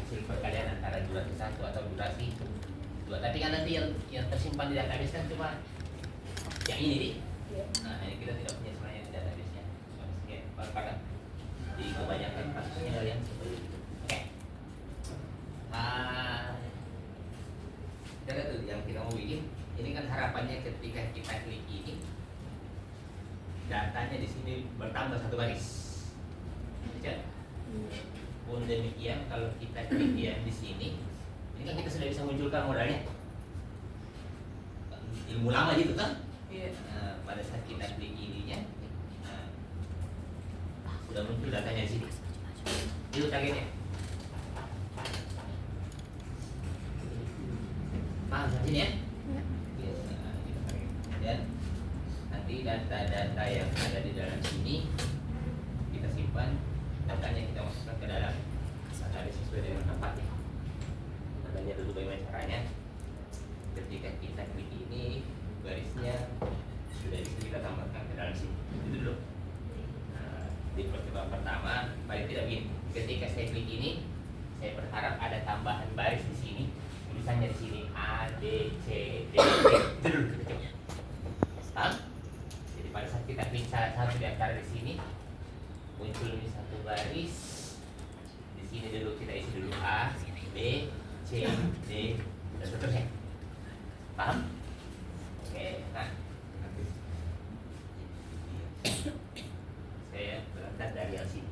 hasil perkalian antara durasi satu atau durasi dua. Tapi kan nanti yang tersimpan di database kan cuma yang ini nih. Nah ini kita tidak punya sebenarnya di database-nya. Karena di kebanyakan kasusnya yang seperti itu. Oke. Kita tuh yang kita mau bikin. Ini kan harapannya ketika kita klik ini, datanya di sini bertambah satu baris. Bisa? Pun demikian kalau kita klik yang di sini, ini kan kita sudah bisa munculkan modalnya. Ilmu lama gitu kan? Iya. Pada saat kita klik ininya, sudah muncul datanya di sini. Itu targetnya. Paham sampai sini ya? Dan nanti data-data yang ada di dalam sini kita simpan, datanya kita masukkan ke dalam database sesuai dengan tempatnya. Datanya dulu bagaimana caranya. Ketika kita klik ini, garisnya sudah bisa kita tambahkan ke dalam sini. Itu dulu. Di percobaan pertama, paling tidak begini. Ketika saya klik ini, saya berharap ada tambahan baris di sini. Tulisannya di sini A, D, C, D, E. Itu dulu kita coba. Paham? Jadi pada saat kita klik salah satu di antara di sini, muncul ini satu baris. Di sini dulu kita isi dulu A, B, C, D, dan seterusnya. Paham? Oke, nah. Saya berangkat dari yang sini.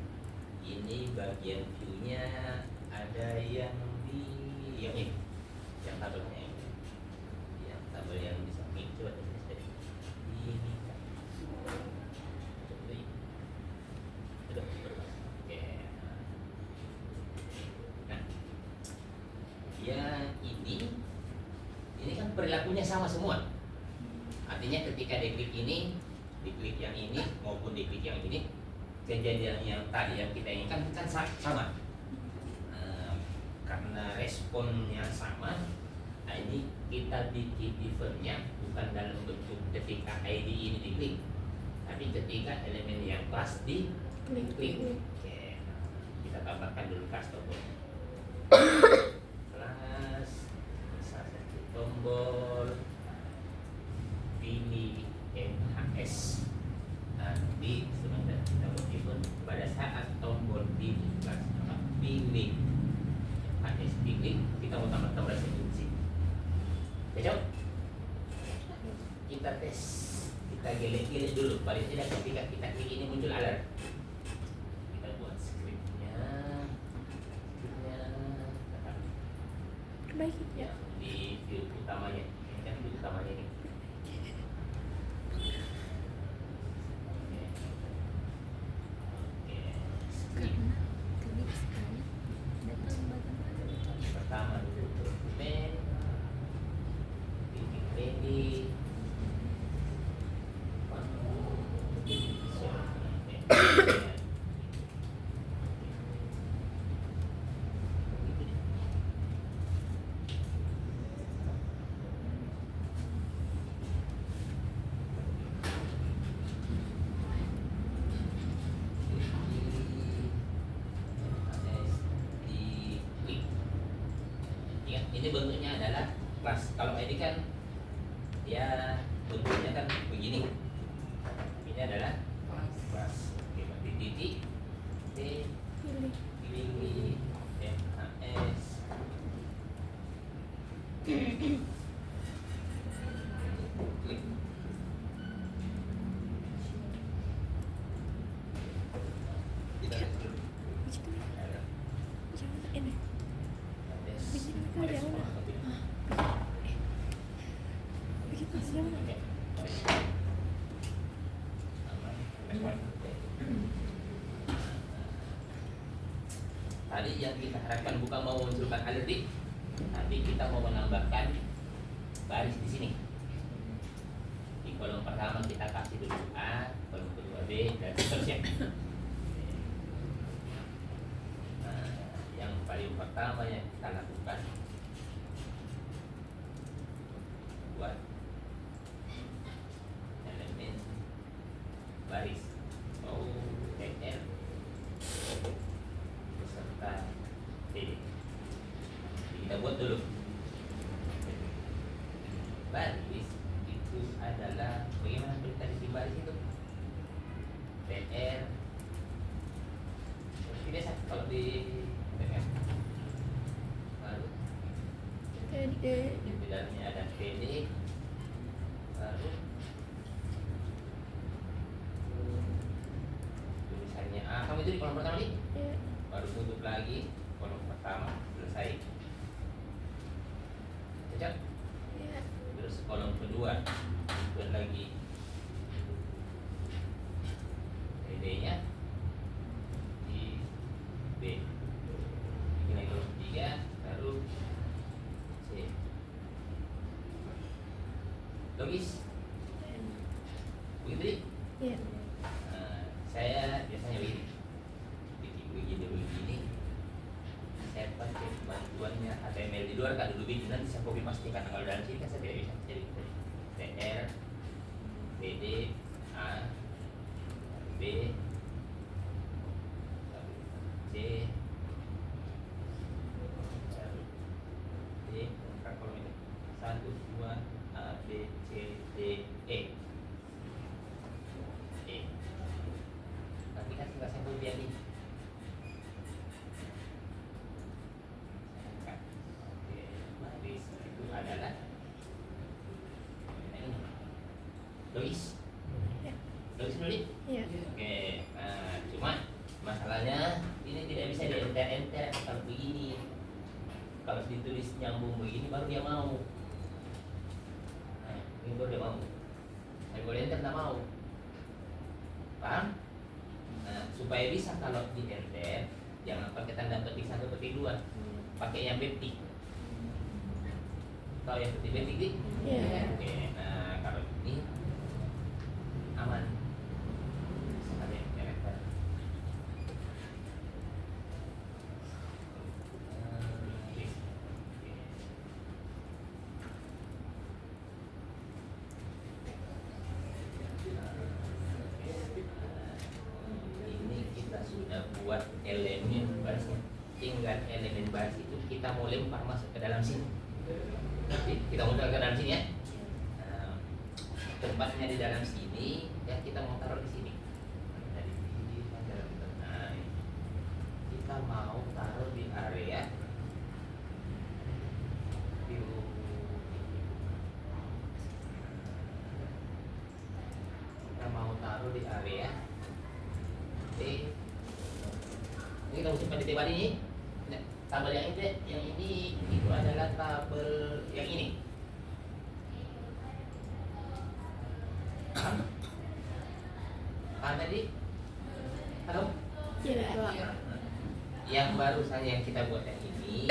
Ini bagian view-nya ada yang di yang ini, yang tabelnya ini, yang tabel yang di samping. Coba ini. Oke. Nah, ya ini kan perilakunya sama semua. Artinya ketika diklik ini, diklik yang ini maupun diklik yang ini, kejadian yang tadi yang kita inginkan kan sama. Karena responnya sama, nah ini kita bikin eventnya bukan dalam bentuk ketika ID ini diklik, tapi ketika elemen yang kelas di klik. Oke, kita tambahkan dulu kelas tombol. Kelas, salah satu tombol pilih NHS. Nanti sebentar kita buat pada saat tombol pilih kelas pilih NHS pilih, kita mau tambah sini. Cocok? Kita tes, kita gelek-gelek dulu. Paling tidak ketika kita klik ini muncul alert. Kita buat scriptnya Perbaiki ya di view utamanya. Ini kan view utamanya ini. Pertama dulu dokumen, bikin ready, ini bentuknya adalah kelas. Kalau ini kan ya bentuknya kan begini. Ini adalah kelas. Oke, berarti titik T pilih NHS. Klik. Kita lihat dulu. ini. Tadi yang kita harapkan bukan mau memunculkan alertik, tapi kita mau menambahkan baris di sini. Di kolom pertama kita kasih dulu A, kolom kedua B, dan seterusnya. Nah, yang paling pertama yang kita lakukan buat elemen baris OTL beserta D. kita buat dulu. Baris itu adalah bagaimana perintah di baris itu? PR. Biasa kalau di PR. Baru di dalamnya ada PD. Baru tulisannya A. Kamu itu di kolom pertama nih? Baru tutup lagi kolom pertama, selesai. Cocok? Terus kolom kedua buat lagi PD nya di B. Bikin lagi kolom ketiga, baru C. Logis? Begitu nih? Saya biasanya begini. Saya pakai bantuannya HTML di luar, kalau dulu bikin nanti saya copy paste, karena kalau dalam sini kan saya tidak bisa. Jadi PR, PD, A, B, C, D, kolom ini 1, 2, A, B, C, D, E. Tapi kan tinggal sampel biar ini. Baris itu adalah ini. Logis? Logis dulu nih? Oke, nah cuma masalahnya ini tidak bisa di-enter-enter kalau begini. Kalau ditulis nyambung begini baru dia mau. Nah, ini baru dia mau. Saya boleh enter, tak mau. Paham? Nah, supaya bisa kalau di-enter, jangan pakai tanda petik 1, petik 2. Pakai yang petik. Tahu yang petik-petik nih? Oke, nah kalau ini aman. Ada yang enter. Ini kita sudah buat elemen barisnya. Tinggal elemen baris itu kita mau lempar masuk ke dalam sini. Kita mau ke dalam sini ya. Nah, tempatnya di dalam sini ya, kita mau taruh di sini. Dari sini nah, kita mau taruh di area D. Ini kita mesti pada tebal ini. Tabel yang ini itu adalah tabel yang ini. Paham tadi? Halo? Yang baru saja yang kita buat yang ini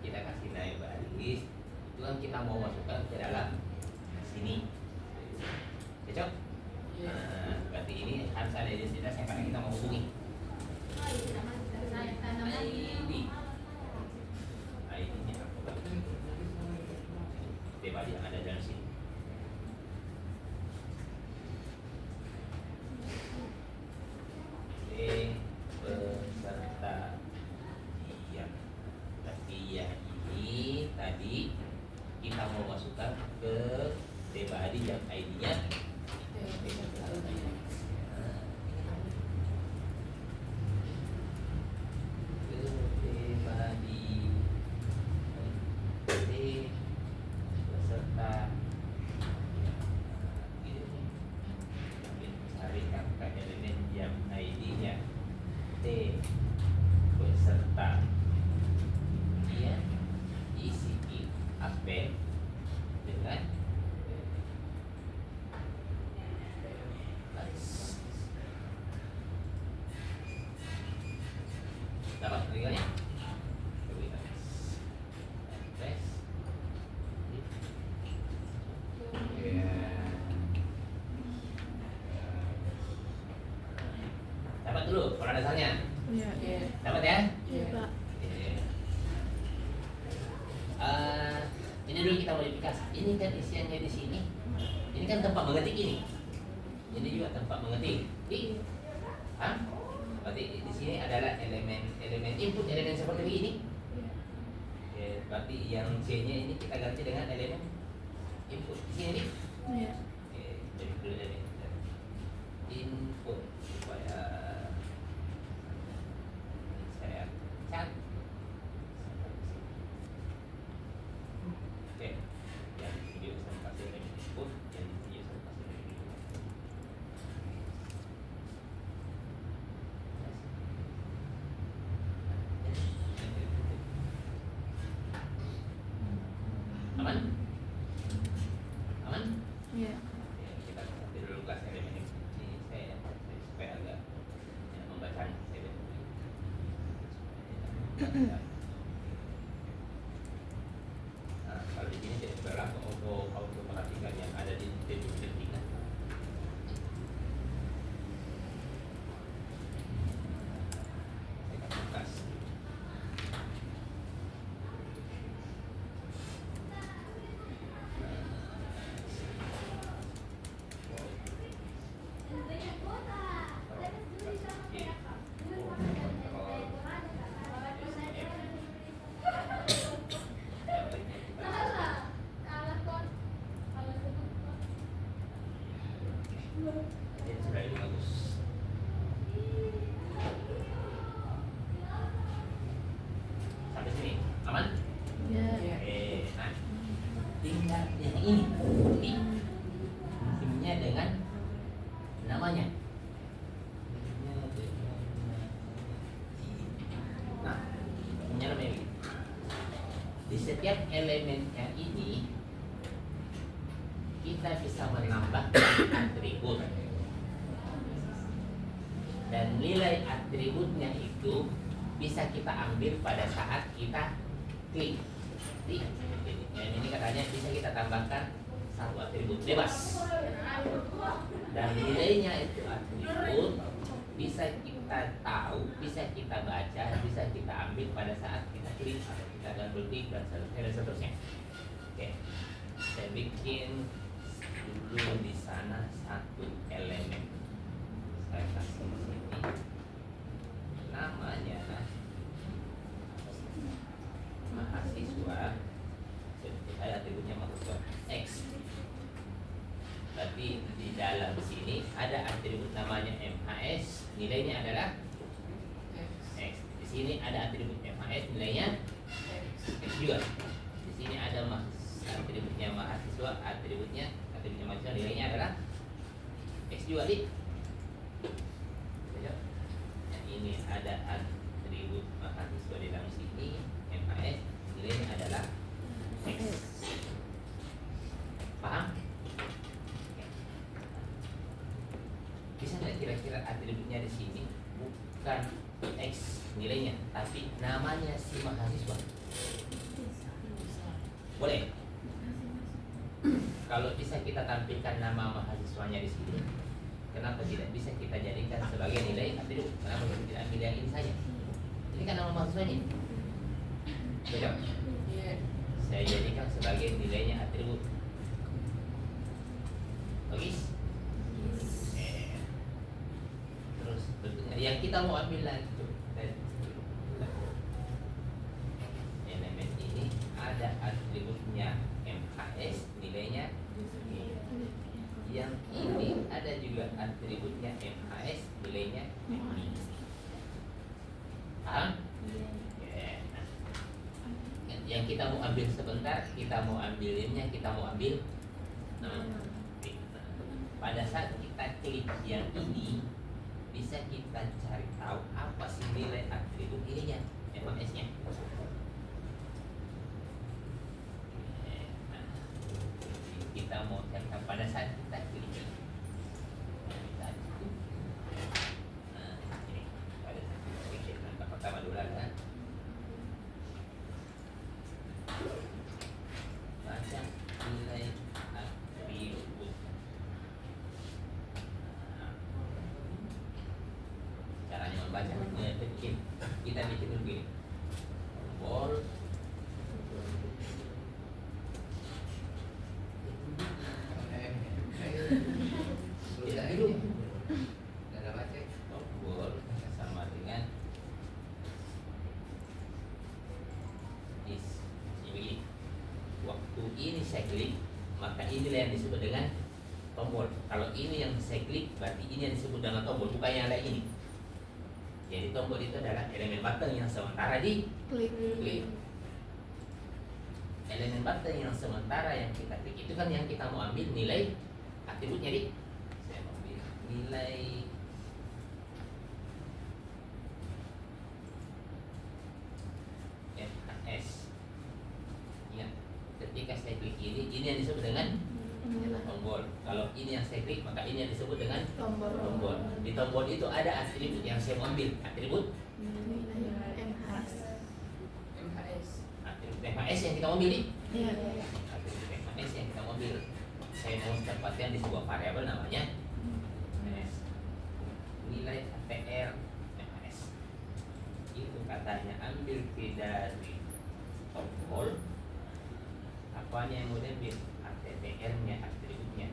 kita kasih naik baris, itu kan kita mau masukkan ke dalam sini. Cocok? Nah, berarti ini harus ada identitas yang karena kita mau hubungi. ID-nya apa? Tebal yang ada dalam sini. Peserta dia. Tapi yang ini tadi kita mau masukkan ke tebal yang ID-nya. Dapat tinggalnya. Dapat dulu pola dasarnya. Iya. Dapat ya? Iya, Pak. Ini dulu kita modifikasi. Ini kan isiannya di sini. Ini kan tempat mengetik ini. Ini juga tempat mengetik. Hah? Berarti di sini adalah elemen input, elemen seperti ini. Berarti yang C-nya ini kita ganti dengan elemen input. Di sini nih. Iya. Jadi dulu ini input supaya saya cat. Oke, yang di video saya kasih elemen input, yang di video saya kasih elemen input. Aman? Aman? Iya. Oke, kita ganti dulu kelas elemen ini saya supaya agak membaca saya Nah, kalau di sini saya coba langsung auto perhatikan yang ada di titik settingan. Saya kasih kelas. Jadi sudah ini bagus. Sampai sini aman? Iya. Nah, tinggal yang ini timnya dengan namanya. Nah, punya namanya ini. Di setiap elemen yang ini kita bisa menambah atribut dan nilai atributnya itu bisa kita ambil pada saat kita klik. Dan ini katanya bisa kita tambahkan satu atribut bebas dan nilainya itu atribut bisa kita tahu, bisa kita baca, bisa kita ambil pada saat kita klik atau kita double klik dan seterusnya. Oke, saya bikin dulu di sana satu elemen. Saya kasih di sini namanya mahasiswa. Saya atributnya mahasiswa X. Tapi di dalam sini ada atribut namanya MHS, nilainya adalah X. Di sini ada atribut MHS, nilainya X juga. Di sini ada atributnya mahasiswa, atributnya mahasiswa, nilainya adalah X juga, Dik. Yang ini ada atribut mahasiswa di dalam sini, MHS, nilainya adalah X. Paham? Bisa nggak kira-kira atributnya di sini bukan X nilainya, tapi namanya si mahasiswa? Boleh. Kalau bisa kita tampilkan nama mahasiswanya di sini, kenapa tidak bisa kita jadikan sebagai nilai atribut? Kenapa kita tidak ambil yang ini saja? Ini kan nama mahasiswanya. Cocok? Saya jadikan sebagai nilainya atribut. Logis? Terus bentuknya yang kita mau ambil lagi elemen ini ada atributnya MHS, nilainya yang ini ada juga atributnya MHS, nilainya ini. Paham? Yang kita mau ambil sebentar, kita mau ambilinnya, kita mau ambil pada saat kita klik yang ini bisa kita cari tahu apa sih nilai atribut ininya, MHS-nya. Kita mau cari tahu pada saat kita klik ini. Ini pada saat kita klik langkah pertama dulu kan. Baca nilai atribut. Caranya membaca nilai bikin, kita bikin dulu gini. Tombol tidak hidup. Cara baca tombol sama dengan is klik, maka inilah yang disebut dengan tombol. Kalau ini yang saya klik, berarti ini yang disebut dengan tombol, bukan yang ada ini. Jadi tombol itu adalah elemen button yang sementara di klik. Elemen button yang sementara yang kita klik itu kan yang kita mau ambil nilai atributnya di. Saya mau ambil nilai FHS. Ingat, ketika saya klik ini yang disebut dengan tombol. Kalau ini yang saya klik, maka ini yang disebut dengan tombol. Di tombol itu ada atribut yang saya mau ambil. Atribut atribut MHS yang kita mau ambil. Atribut MHS yang kita mau ambil. Saya mau tempatkan di sebuah variabel namanya MHS. Nilai ATR MHS. Itu katanya ambil dari tombol. Apanya yang mau diambil? ATR-nya, atributnya.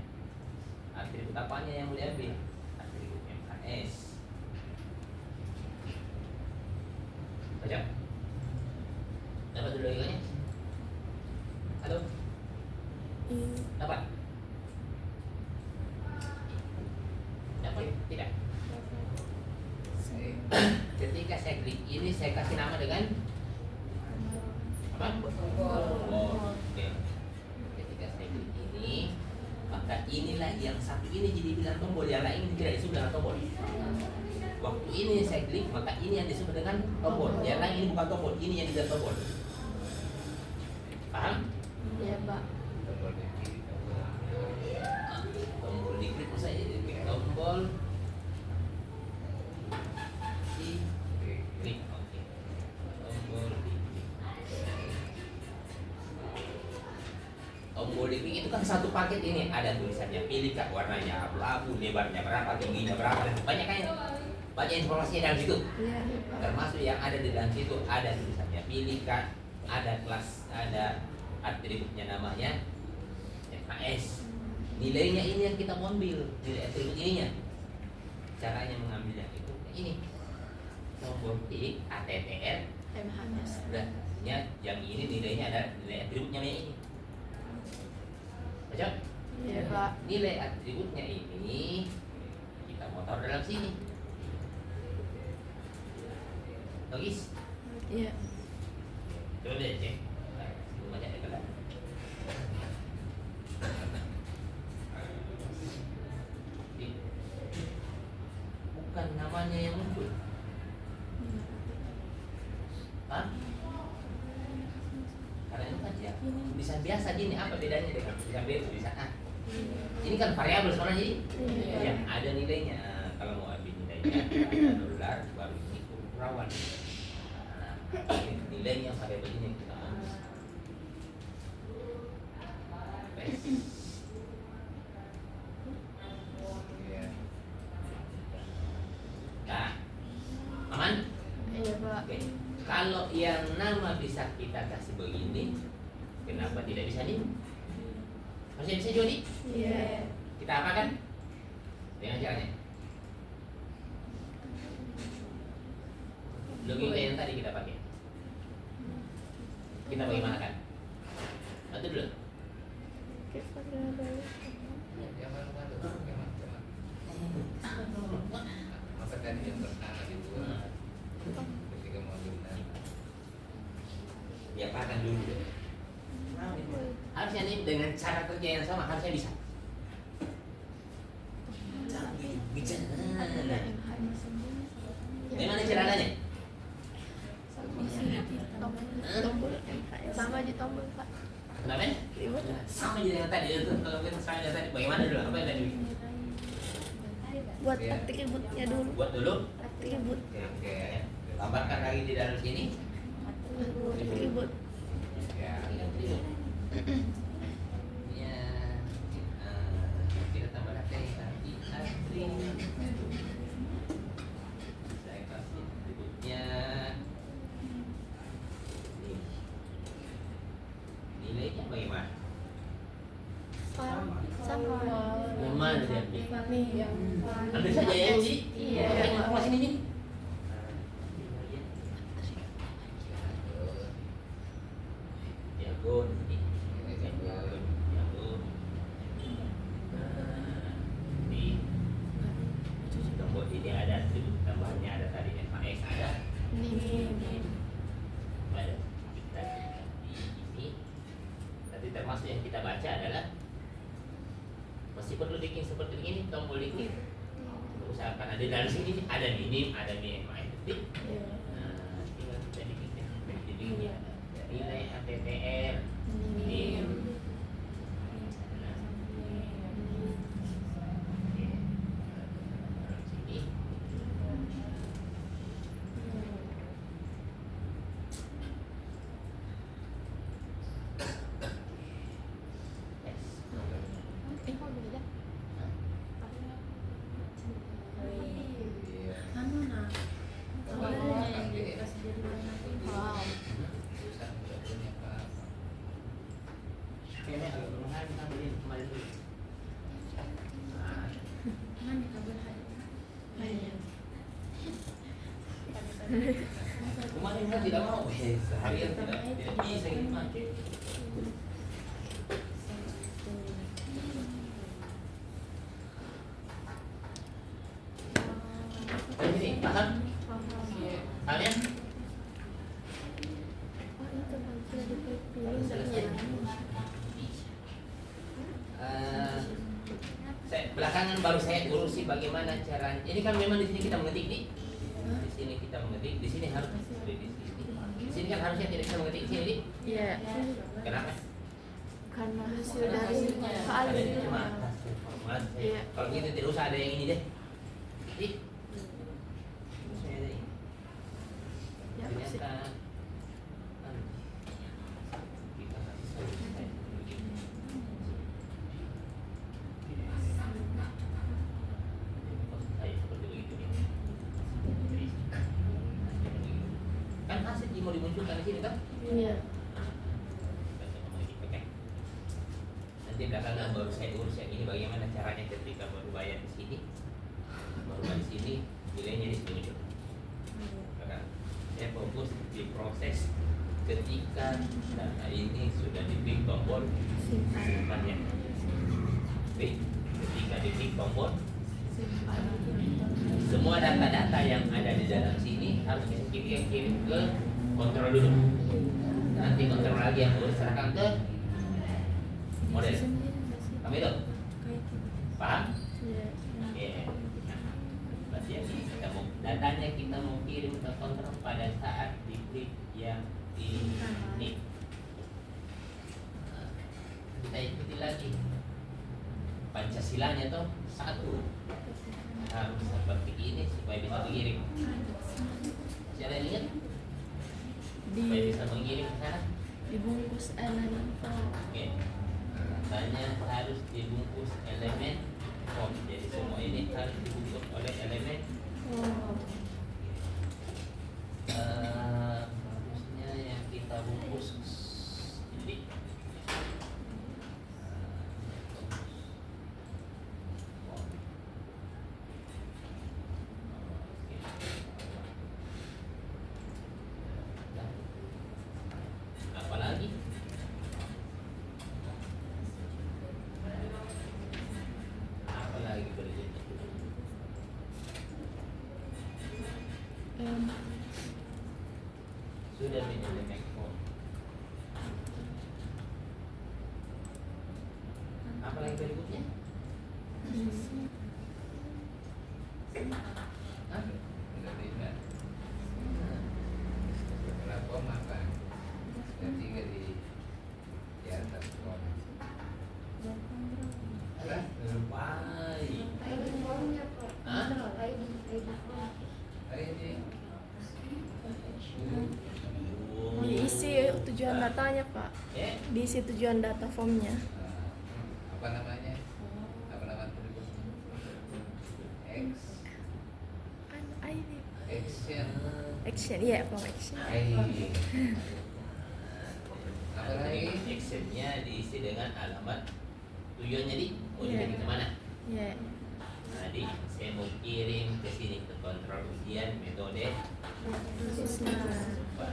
Atribut apanya yang mau diambil? Atribut MHS. Baca. Dapat dulu lagi? Halo? Dapat? Dapat? Tidak? Ketika saya klik ini, saya kasih nama dengan apa? Tombol. Oke. Ketika saya klik ini, maka inilah yang satu ini jadi bilang tombol, yang lain tidak disebut dengan tombol. Waktu ini saya klik, maka ini yang disebut dengan tombol. Yang lain ini bukan tombol, ini yang disebut tombol. Paham? Iya, Pak. Tombol diklik saya klik tombol. Klik, oke. Tombol diklik. Tombol diklik itu kan satu paket ini ada tulisannya, pilih kak warnanya abu-abu, lebarnya berapa, tingginya berapa, dan banyak kan banyak informasi dalam situ. Iya. Termasuk yang ada di dalam situ ada tulisannya, pilih kak, ada kelas, ada atributnya namanya FHS. Nilainya ini yang kita mau ambil, nilai atribut ininya. Caranya mengambilnya itu ini. Tombol klik ATTR MHS. udah yang ini nilainya ada nilai atributnya ini. Baca? Iya, Pak. Nilai atributnya ini kita mau taruh dalam sini. Logis? Iya. Coba deh cek. Belum banyak ya kan? Bukan namanya yang muncul. Hah? Karena itu kan ya tulisan biasa gini, apa bedanya dengan tulisan B, tulisan A? Ini kan variabel sebenarnya jadi yang ada nilainya. Kalau mau ambil nilainya ada dolar, baru ini rawan. Nah, nilainya variabel ini kita ambil. Nah, aman? Iya, Pak. Oke. Kalau yang nama bisa kita kasih begini, kenapa tidak bisa nih? Masih bisa juga nih? Iya. Kita apakan? Dengan caranya. Logika yang tadi kita pakai. Kita bagaimana kan? Bantu dulu. Masa tadi yang pertama dibuat ketika mau benar. Ya apakan dulu. Harusnya nih dengan cara kerja yang sama harusnya bisa. Bicara. Gimana caranya? Tombol MHS. Sama aja tombol, Pak. Kenapa? Ribet. Sama aja dengan tadi itu. Kalau kita sama dengan tadi, bagaimana dulu? Apa yang tadi? Buat atributnya dulu. Buat dulu. Atribut. Oke. Tambahkan lagi di dalam sini. Atribut. Ya. Ya, kita tambah lagi tadi atribut. Saya kasih atributnya. Nih. Nilainya bagaimana? Sama. Yang mana dia? Nih yang Ambil saja ya ini. Iya. Informasi ini. Ya, go. Ini kan Nim. Pada kita di ini, tapi termasuk yang kita baca adalah meskipun lu bikin seperti ini, tombol ini usahakan ada dalam sini ada minim, ada MI. Nah, tinggal kita bikin jadi nilai ATTR nim. Nah, oke. Dalam sini Iya. Anu nah. Wow. Susah nggak punya apa-apa. kayaknya agak bermain kemarin dulu. Nah, kemarin kan tidak mau, seharian tidak bisa gitu pakai. Jadi paham halnya? Belakangan baru saya urusi bagaimana caranya. Ini kan memang di sini kita mengetik nih. Di sini kita mengetik, di sini harus di sini. Di sini kan harusnya tidak bisa mengetik di sini. Iya. Kenapa? Karena hasil dari Ada Fa'ali. cuma hasil format. Iya. Kalau gitu tidak usah ada yang ini deh. Jadi, saya ada ini. Ya, Ternyata kita kasih solusi kayak begini. Kayak seperti begitu nih. Kan hasil mau dimunculkan di sini kan? Iya. Oke. Nanti belakangan baru saya urus yang ini bagaimana caranya ketika baru bayar di sini, baru bayar di sini nilainya di sini muncul. Maka saya fokus di proses ketika data ini sudah diklik tombol simpannya. Klik, ketika diklik tombol semua data-data yang ada di dalam sini harus kita kirim ke kontrol dulu. Nanti kontrol lagi yang urus serahkan ke model. Kamu itu paham? Oke. Berarti yang ini kita mau datanya kita mau kirim ke kontrol pada saat diklik yang ini. Nah, kita ikuti lagi Pancasilanya tuh satu harus seperti ini supaya bisa mengirim. Siapa yang lihat? Supaya bisa mengirim ke sana. Dibungkus elemen Oke. Katanya harus dibungkus elemen form. Jadi semua ini harus dibungkus oleh elemen. Harusnya yang kita bungkus ini. Apalagi? Apalagi berikutnya? Sudah menjadi make-up. Apalagi berikutnya? Hah? Enggak tidak. Setelah kom apa? Yang tiga di atas kom. Apa? Baik. Hah? Ini diisi tujuan datanya Pak. Ya. Diisi tujuan data formnya. apa namanya? Apa nama berikutnya? X ID action. action ya form action. Apa lagi? Actionnya diisi dengan alamat tujuannya di mau Iya. dikirim kemana? Ya. Tadi saya mau kirim ke sini ke kontrol ujian metode Pak.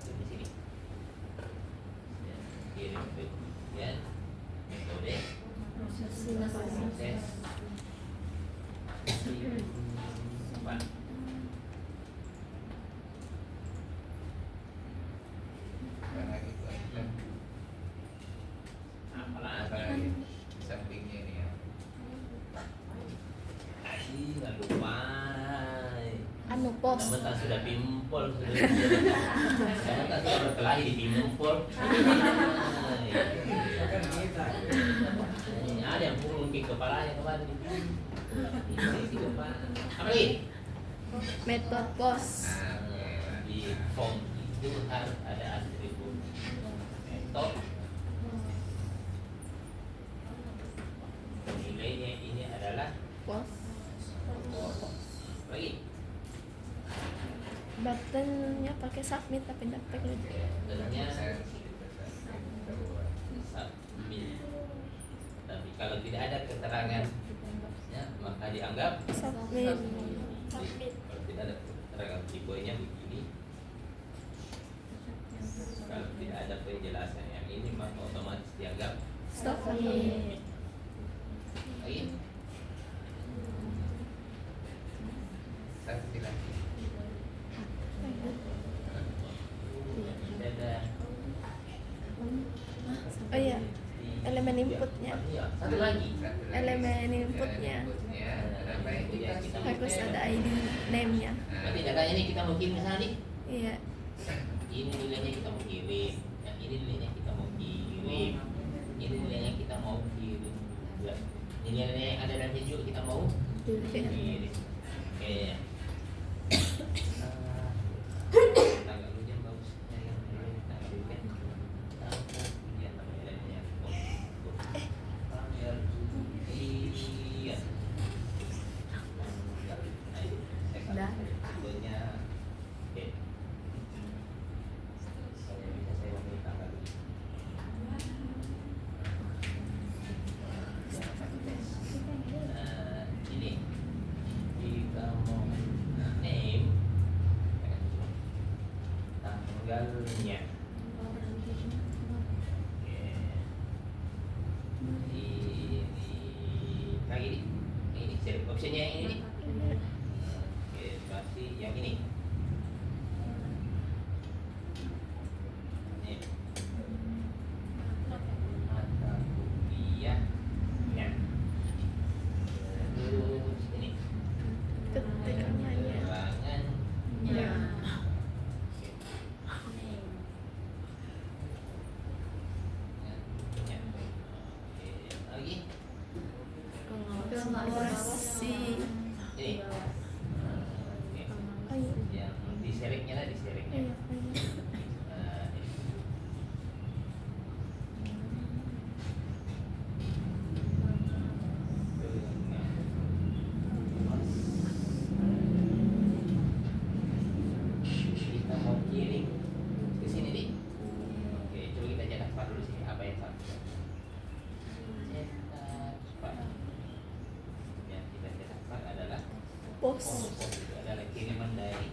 Di sini. Ya, kirim ke ujian metode proses simpan. Pos. Mentang sudah pimpol, sudah sudah berkelahi di pimpol. Ada yang pukul ke kepalanya kemarin. Ini kepala. Apa lagi? Metode pos. Di form itu harus ada atribut metode. Nilainya ini adalah Pos. lagi. Buttonnya pakai submit tapi tidak pakai lagi. Tentunya submit. Tapi kalau tidak ada keterangan, ya, maka dianggap Submit. Submit. kalau tidak ada keterangan tipenya begini. Kalau tidak ada penjelasan yang ini, maka otomatis dianggap Submit. lagi. Satu lagi. Ada Oh iya, elemen inputnya. Satu lagi. Elemen inputnya. Apa yang kita Harus ada ID name-nya. Berarti datanya ini kita mau kirim misalnya nih. Iya. Ini nilainya kita mau kirim. Yang ini nilainya kita mau kirim. Ini nilainya kita mau kirim. Ya. Ini nilainya yang ada dalam sini juga kita mau kirim. Oke. Tanggal hujan bagusnya yang tanggal hujan. Tanggal hujan namanya. Tanggal hujan. Dah. Sebetulnya, oke. Kalau bisa saya memilih tanggal ini. Ini jika mau name tanggalnya. Oke. Ini lagi nih. Ini optionnya yang ini nih. Oke, berarti yang ini. Ini. Mata kuliahnya. Terus ini. Ketikannya. Keterangannya. Oke. Ya. Oke, lagi. Pengawasi. Ini. Oke. Oh iya. Yang disereknya lah, disereknya. Iya. Iya. Ini. Kita mau kirim ke sini nih. Oke, coba kita cetak file dulu sini. Apa yang salah? Cetak file. Yang kita cetak file adalah Pos. itu adalah kiriman dari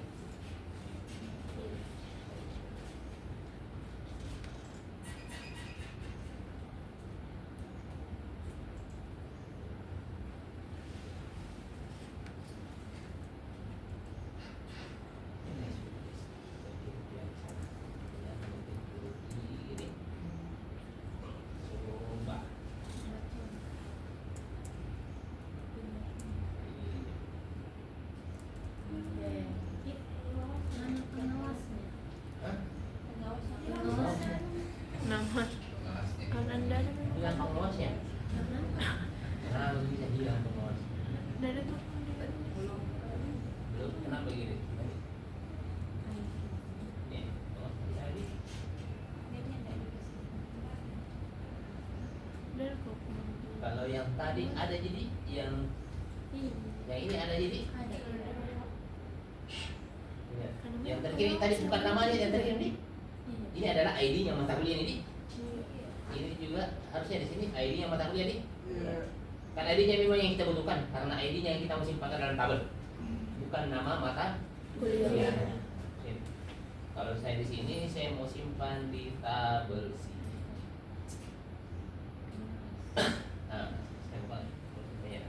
coba. Hah? Nama. Pengawasnya. Kan anda ada Hilang pengawasnya. Kenapa bisa hilang pengawas? Dari tuh. Belum, kenapa gini? Nih, pengawas bisa di Dari kok. kalau yang tadi ada jadi yang ini ada jadi ya. Yang terkiri tadi bukan namanya yang terkiri nih. Ini adalah ID-nya mata kuliah ini. Ini juga harusnya di sini ID-nya mata kuliah nih. Kan ID-nya memang yang kita butuhkan karena ID-nya yang kita mau simpan dalam tabel. Bukan nama mata Kuliah. kuliah. Kalau saya di sini saya mau simpan di tabel C. Nah, saya buka ya.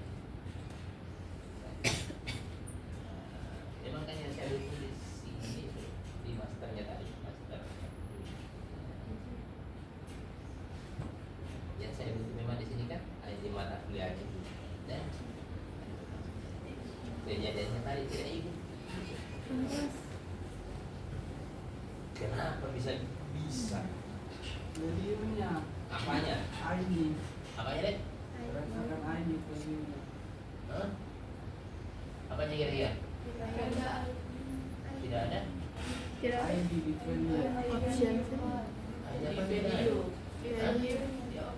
Emang kan yang saya tulis sini di masternya tadi, master. Yang saya butuh memang di sini kan ID mata kuliahnya dan kejadiannya tadi tidak ikut. Kenapa bisa? Beliaunya Apanya? ini Apanya deh? rasakan ini beliaunya. Hah? Apanya kira-kira? Tidak ada? Kira ID di filmnya. option. Ada value.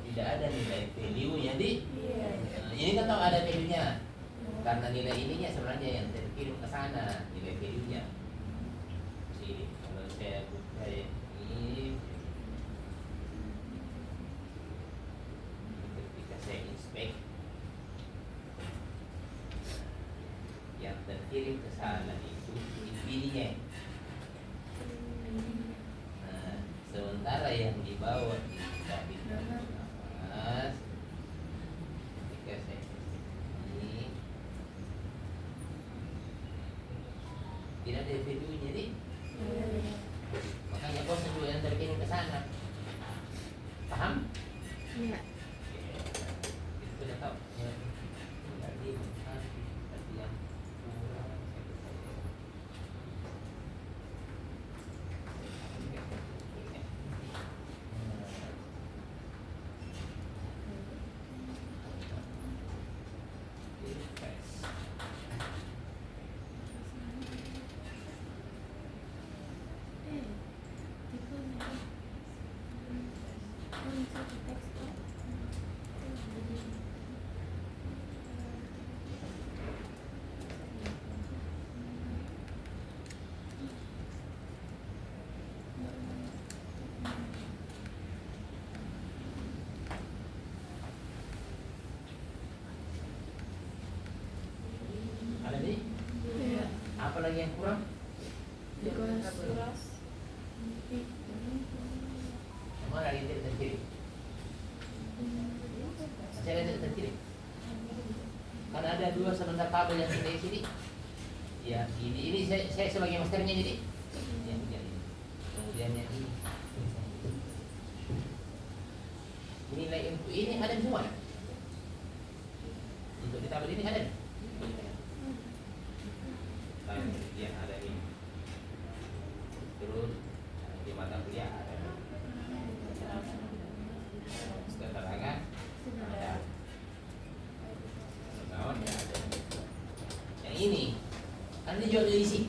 Tidak ada nilai value-nya di. Ini kan tahu ada value-nya. Karena nilai ininya sebenarnya yang terkirim ke sana, nilai value-nya. Sini, kalau saya buka ini, ketika saya inspect, yang terkirim ke sana itu ininya. Nah, sementara yang dibawa tidak dibahas. Ketika saya ini tidak ada value-nya nih. Makanya bos juga yang terkirim ke sana. Paham? Iya. Itu sudah tahu. Ya. Tadi yang kurang. Ada nih? Iya. Apa lagi yang kurang? Because Emang ada yang tidak terkirim? Masih ada yang tidak terkirim? Karena ada dua sebentar kabel yang tidak di sini. Ya, ini saya sebagai masternya jadi. Ya, jadi. Kemudian yang ini. Nilai input ini ada semua. Untuk di tabel ini ada. Kemudian ada ini. Terus di mata kuliah ada. Keterangan ada. Kawan ya ada. Yang ini kan dijual di isi.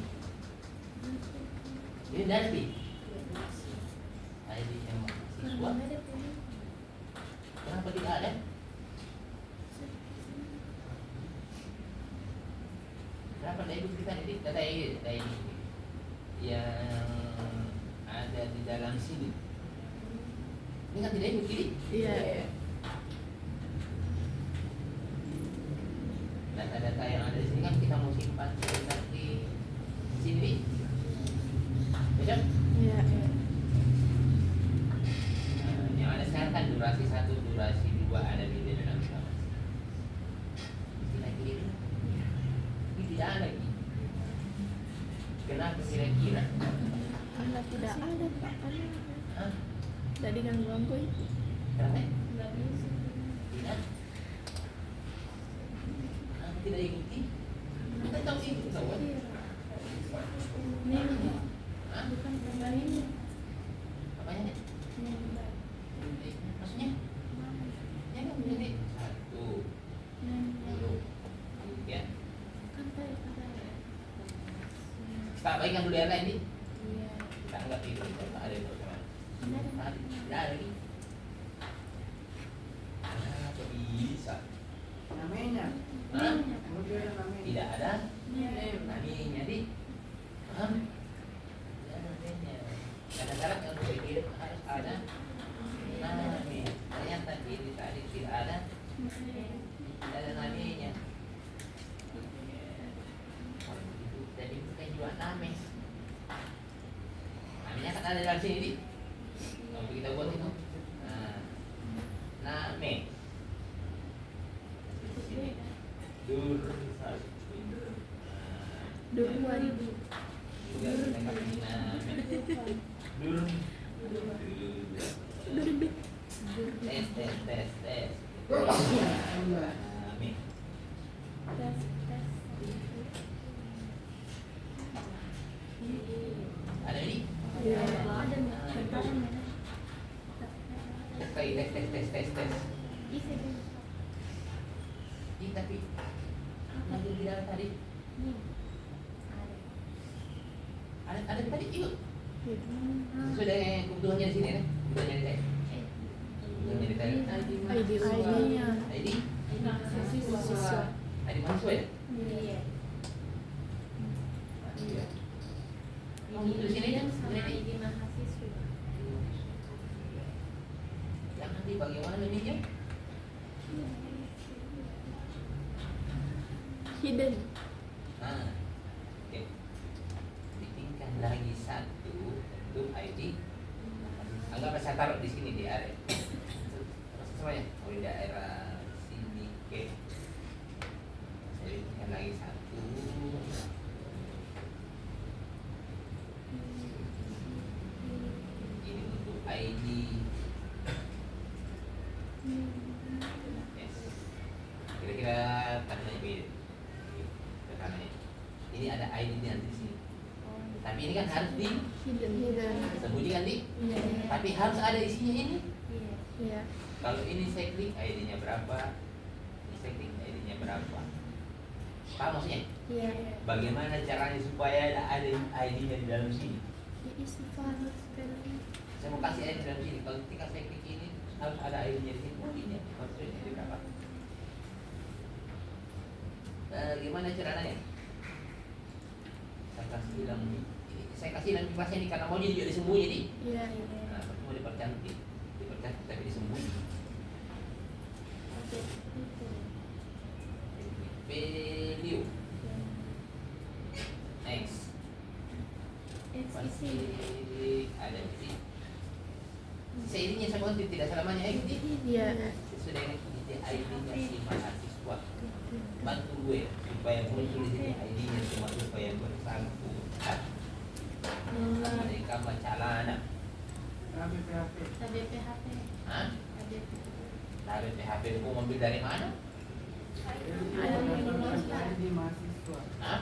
Ini dari ID yang mahasiswa. Kenapa tidak ada? Kenapa tidak ikut kita ini? Data ini yang ada di dalam sini. Ini kan tidak ikut ini. Iya. Data-data yang ada di sini kan kita mau simpan di sini. Betul? Iya. Yang ada sekarang kan durasi 1, durasi 2 ada di dalam sama. Kira-kira ini tidak ada lagi. Kenapa kira-kira? Karena tidak ada Pak. Hah? Tadi ganggu itu. Kenapa? Tidak. Kenapa tidak ikuti? Kita tahu itu kawan. Hah? Apanya? Maksudnya? Ya kan jadi 1, 2, 3. Kita baikkan dulu yang lain nih. Kita anggap itu ada yang bersama. Tidak ada lagi. Kenapa bisa? Namanya. Hah? Kemudian namanya. Tidak ada. Namanya di. Hah? Tidak ada namanya. Kadang-kadang yang berpikir harus ada namanya. Ternyata ini tadi tidak ada. Tidak ada namanya. Jadi bukan juga nama. Namanya kan ada dalam sini. Kalau kita buat itu. Nah, nama. Dur. Dur 2000. Juga kita kasih nama. Dur. Dur. Tes. Iya. Nama. Ada ini? Iya. Tes. Ih, tapi nanti di dalam tadi ada tadi ikut. Sesuai dengan kebutuhannya di sini kan? Kebutuhannya di saya. Kebutuhannya di saya. ID-nya. ID. Siswa. ID mahasiswa ya? Iya. Iya. Di sini kan? ID mahasiswa. Yang nanti bagaimana ininya? Hidden. Nah, oke. Bikinkan lagi satu untuk ID. Anggap saya taruh di sini di area. Semuanya, oh di daerah sini, oke. Saya bikinkan lagi satu. Ini untuk ID. Yes. Kira-kira tandanya beda. Tandanya. Ini ada ID di nanti di sini. Tapi ini kan harus Hidden. disembunyikan di. Iya. Tapi harus ada isinya ini. Iya. Kalau ini saya klik ID-nya berapa? Ini saya klik ID-nya berapa? Paham maksudnya? Iya. Bagaimana caranya supaya ada ID-nya di dalam sini? Isi file sekali. Saya mau kasih ID di dalam sini. Kalau ketika saya klik ini harus ada ID-nya di sini. ID-nya maksudnya ini berapa? Gimana caranya? Saya kasih bilang kelasnya ini karena mau jadi juga disembunyi nih. Iya. Nah, mau dipercantik tapi disembunyi. Value. Next. Pasti ada di sini. Seiringnya sama tidak selamanya ID. Iya. Sudah ini ID-nya si mahasiswa. Bantu gue supaya muncul di sini ID-nya si mahasiswa yang bersangkutan. Mereka macalana. KBPHP. Hah? Taruh PHP aku ngambil dari mana? ID mahasiswa. Hah?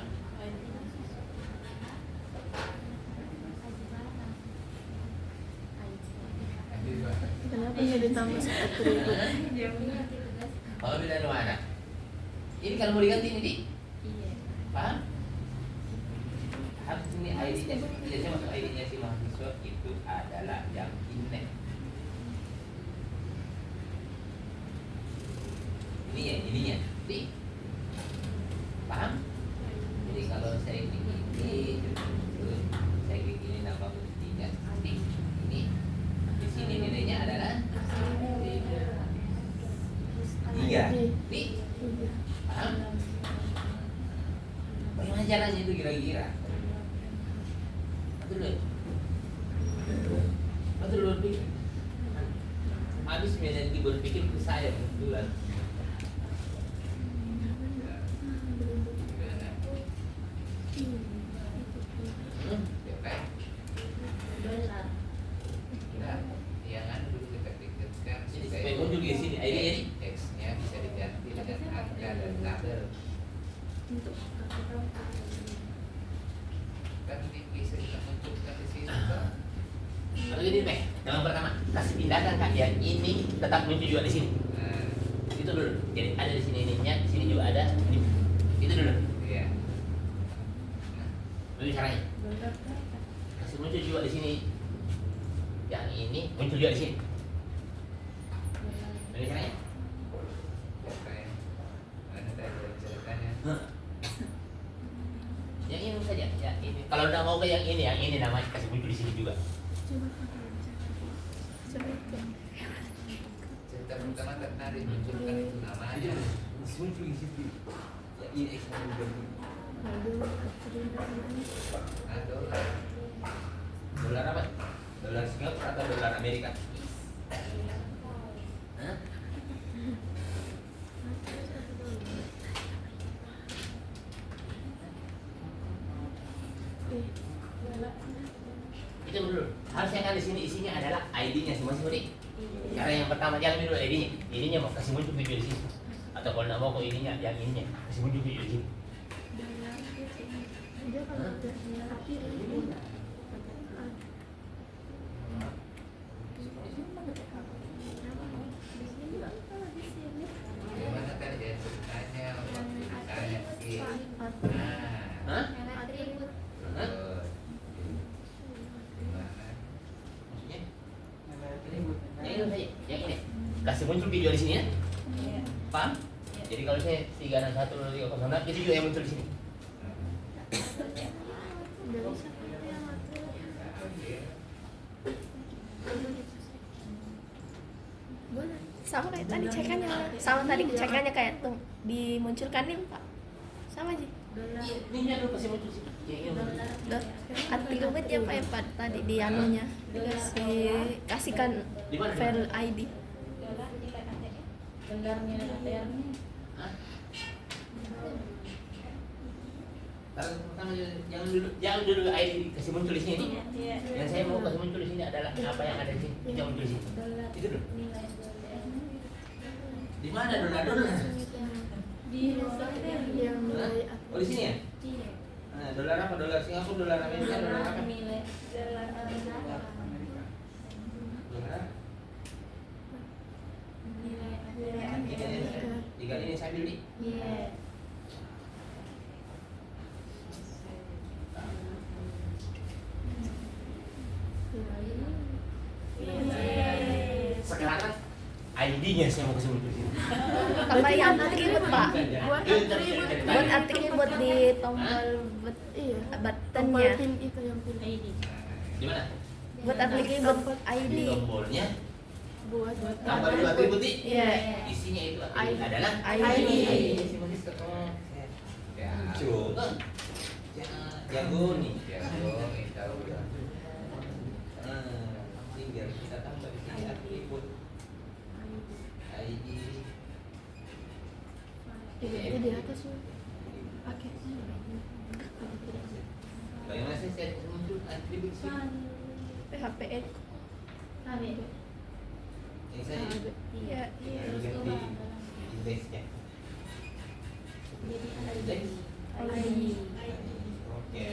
Kenapa nggak ditambah 1.000? Mau ambil dari mana? Ini kalau mau diganti ini, Di. Paham? Harus ini ID-nya, biasanya masuk ID-nya si mahasiswa itu adalah yang ini. Ini ya, ininya, Di. Paham? Jadi kalau saya klik ini, saya klik ini nambah tiga, Di. Ini di sini nilainya adalah 3. Di. Paham? Bagaimana caranya itu kira-kira? Betul loh, Dik. Habis menjadi berpikir ke saya kebetulan. Nah, yang anu dulu kita pikirkan Jadi supaya muncul di sini ID ini. X-nya bisa diganti dengan angka dan tabel. Kan bisa kita munculkan di situ. Kalau gini deh, yang pertama kasih pindahkan Kak yang ini tetap muncul juga di sini. Nah, Itu dulu. Jadi ada di sini ininya, di sini juga ada. Itu dulu. iya. Dulu caranya. Kasih muncul juga di sini. Yang ini muncul juga di sini. Dulu caranya. Siapa yang mana tadi ceritanya? Yang ini saja, ya ini. Kalau udah mau ke yang ini namanya kasih muncul di sini juga. Cerita pertama tertarik munculkan itu namanya. Muncul di situ. Ya ini X juga. Nah, dolar. Dolar apa? Dolar Singapura atau dolar Amerika? Hah? Itu dulu. Harusnya kan di sini isinya adalah ID-nya semua sih. Cara yang pertama jalan dulu ID-nya. ID-nya mau kasih muncul video di sini. Atau kalau nggak mau kok ininya, yang ininya kasih muncul video di sini. langsung muncul video di sini ya. Paham? Jadi kalau saya 361 306 itu juga yang muncul di sini. Udah bisa kan yang atur. Boleh. Sama kayak tadi cekannya, sama tadi cekannya kayak tuh dimunculkan nih Pak, sama aja. Ini dulu pasti muncul sih. Udah artikel ya Pak ya Pak tadi di anunya dikasih kasihkan Di mana? file ID. Pertama jangan dulu ID kasih muncul di sini. Yang saya mau kasih muncul di sini adalah apa yang ada di sini. Yang muncul di sini. Itu dulu. Di mana dolar? Yang nilai Oh di sini ya? Nah, dolar apa? Dolar Singapura, dolar Amerika, dolar apa? Dolar? Tiga ini saya ambil nih. Sekarang ID-nya saya mau kasih muncul di sini. Tambah yang atribut Pak, buat Buat atribut buat di tombol iya. buttonnya, Pin itu yang pin ID. di mana? buat atribut ID. Di tombolnya Buat tambah dulu atribut nih. Iya. Isinya itu adalah ID. Ya. Coba. Jago nih. Jago, tahu ya. Tinggal kita tambah di sini atribut ID. itu di atas tuh. Pakai. Bagaimana sih saya muncul atribut sini? PHP Eko. Yang saya Iya. ganti indeksnya. Indeks. Oke.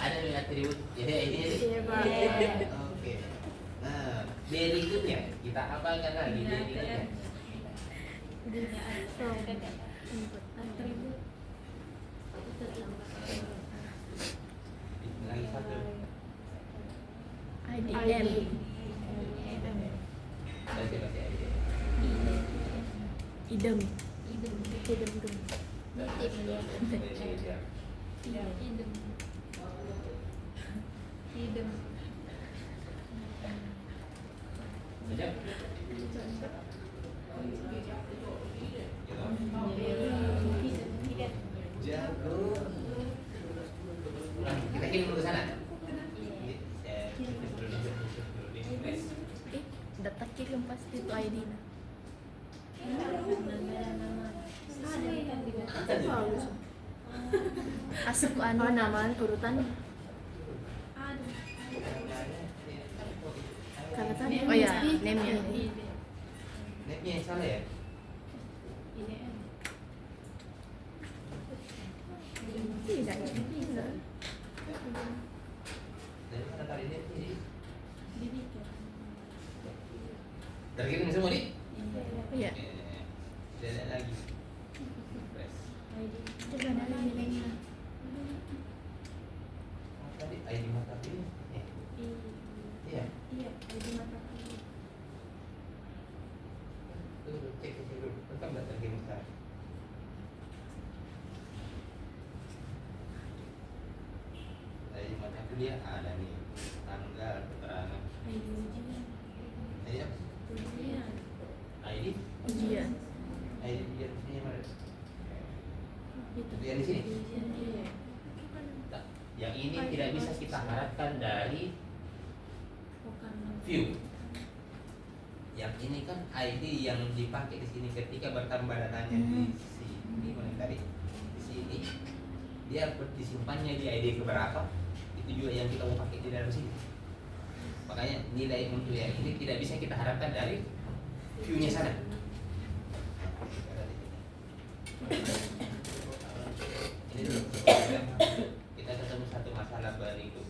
Ada nih atribut. Jadi ini. Iya, Pak. Oke. Nah, berikutnya kita apakan lagi berikutnya? From Lagi satu. IDM. Baca baca ID. Idem. Baca. Jago. Kita kirim dulu ke sana. Data kirim pasti itu ID -nya. Bagus. Asuk anu Oh, nama urutan. Karena tadi Oh ya, mesti name-nya. Netnya yang salah ya? Tidak. Tidak. Dari mana tadi netnya? Terkirim semua nih? Iya. Lihat lagi. Press. Coba ada nilainya. Tadi ID mata pilih. Iya. Tuh, cek dulu. Tetap nggak terkirim sekarang. ID mata kuliah ada nih. Tanggal keterangan. Iya. ID. Ujian. ID ujian sini mana? Ujian di sini. Nah, yang ini tidak bisa kita harapkan dari view. Yang ini kan ID yang dipakai di sini ketika bertambah datanya di sini mana tadi di sini dia disimpannya di ID keberapa itu juga yang kita mau pakai di dalam sini. Makanya nilai untuk yang ini tidak bisa kita harapkan dari view-nya sana. Ini dulu. Kita ketemu satu masalah berikut.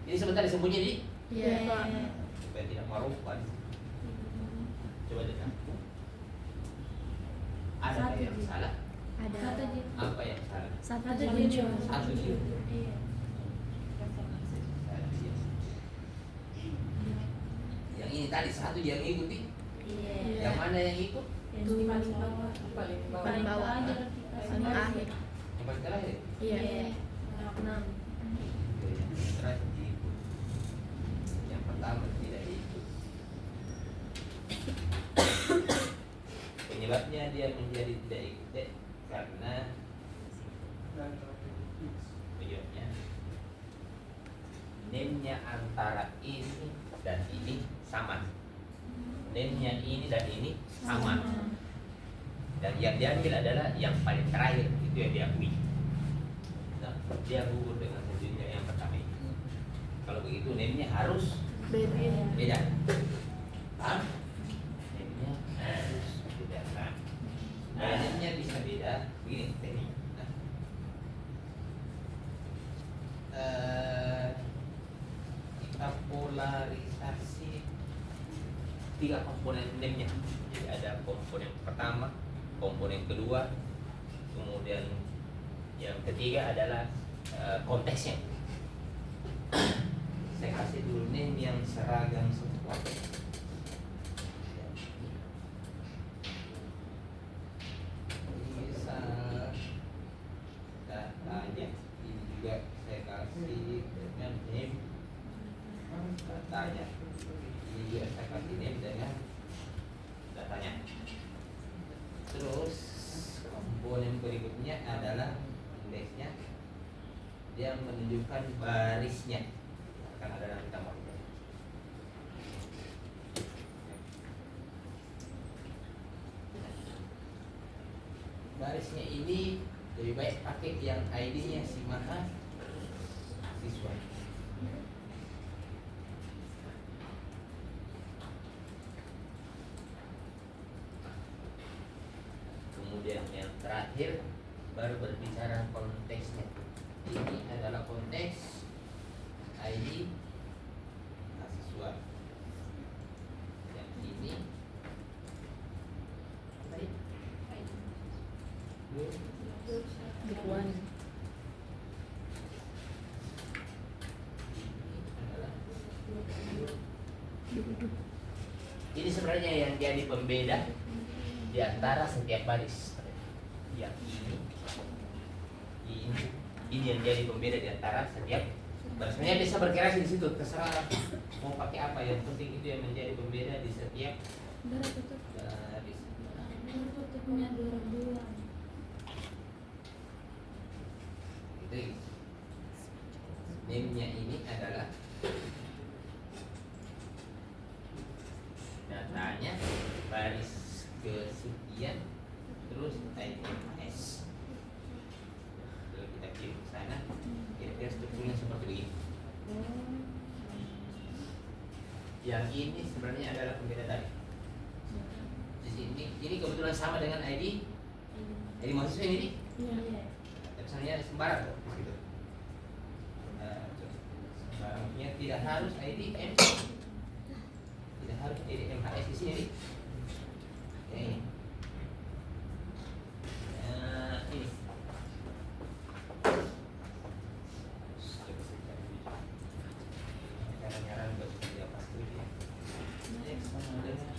Ini sebentar disembunyi nih. Iya. Supaya tidak marufan. Coba lihat. Ada yang ada Apa yang salah? satu muncul. Satu dia. Yang ini tadi satu dia ngikuti. Yang mana yang ikut? paling bawah paling akhir. Yang paling terakhir. Iya. Enam. Yang terakhir diikut. Yang pertama tidak diikut. Penyebabnya dia menjadi tidak ikut karena penyebabnya name-nya antara ini dan ini sama. Name-nya ini dan ini sama. Dan yang diambil adalah yang paling terakhir, itu yang diakui. Nah, dia gugur dengan sendirinya yang pertama ini. Kalau begitu name-nya harus Beda. beda. Paham? Name-nya harus beda. Nah, name-nya bisa beda begini teknik. Nah, kita polarisasi 3 komponen name-nya. Jadi ada komponen pertama, komponen kedua, kemudian yang ketiga adalah konteksnya. Saya kasih dulu name yang seragam semua. Bisa datanya ini juga saya kasih dengan name datanya. Ini juga saya kasih name dengan datanya. Terus komponen berikutnya adalah indeksnya, dia menunjukkan barisnya. Akan ada nanti tambah. Barisnya ini lebih baik pakai yang ID-nya si maha siswa. Kemudian yang terakhir baru berbicara konteksnya. Ini adalah konteks ID mahasiswa. Yang ini apa ini? Big one. Ini sebenarnya yang jadi pembeda di antara setiap baris. Yang ini yang jadi pembeda di antara setiap baris. Sebenarnya bisa berkreasi di situ, terserah mau pakai apa. Yang penting itu yang menjadi pembeda di setiap baris. Itu name-nya ini adalah datanya baris kesekian terus IMS. Kalau kita kirim ke sana, kira-kira strukturnya seperti begini. Yang ini sebenarnya adalah pembeda tadi. Di sini, ini kebetulan sama dengan ID mahasiswa ini. Misalnya sembarang kok di situ. Sembarangnya tidak harus ID M, tidak harus ID MHS di sini. Ini. Ini. Nyaran buat dia pasti ya. Sama dengan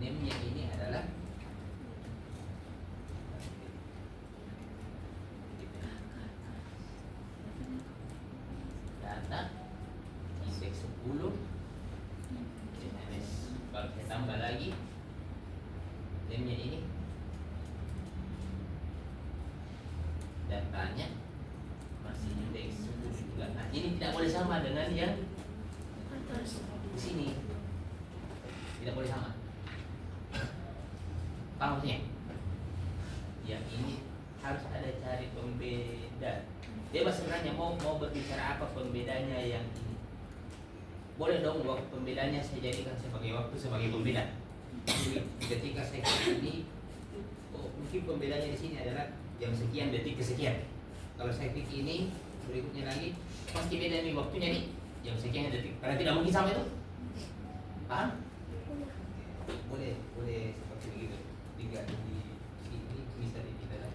NIM-nya ini adalah data indeks 10 kalau saya tambah lagi NIM-nya ini datanya masih indeks 10 juga. Nah, ini tidak boleh sama dengan yang Atas. di sini. Tidak boleh sama. Paham maksudnya? Yang ini harus ada cari pembeda. Bebas sebenarnya mau berbicara apa pembedanya yang ini. Boleh dong waktu pembedanya saya jadikan sebagai waktu sebagai pembeda. Jadi ketika saya klik ini, oh, mungkin pembedanya di sini adalah jam sekian detik ke sekian. Kalau saya klik ini berikutnya lagi pasti beda nih waktunya nih jam sekian detik. Karena tidak mungkin sama itu. Paham? Boleh seperti begitu. Tiga di sini bisa adalah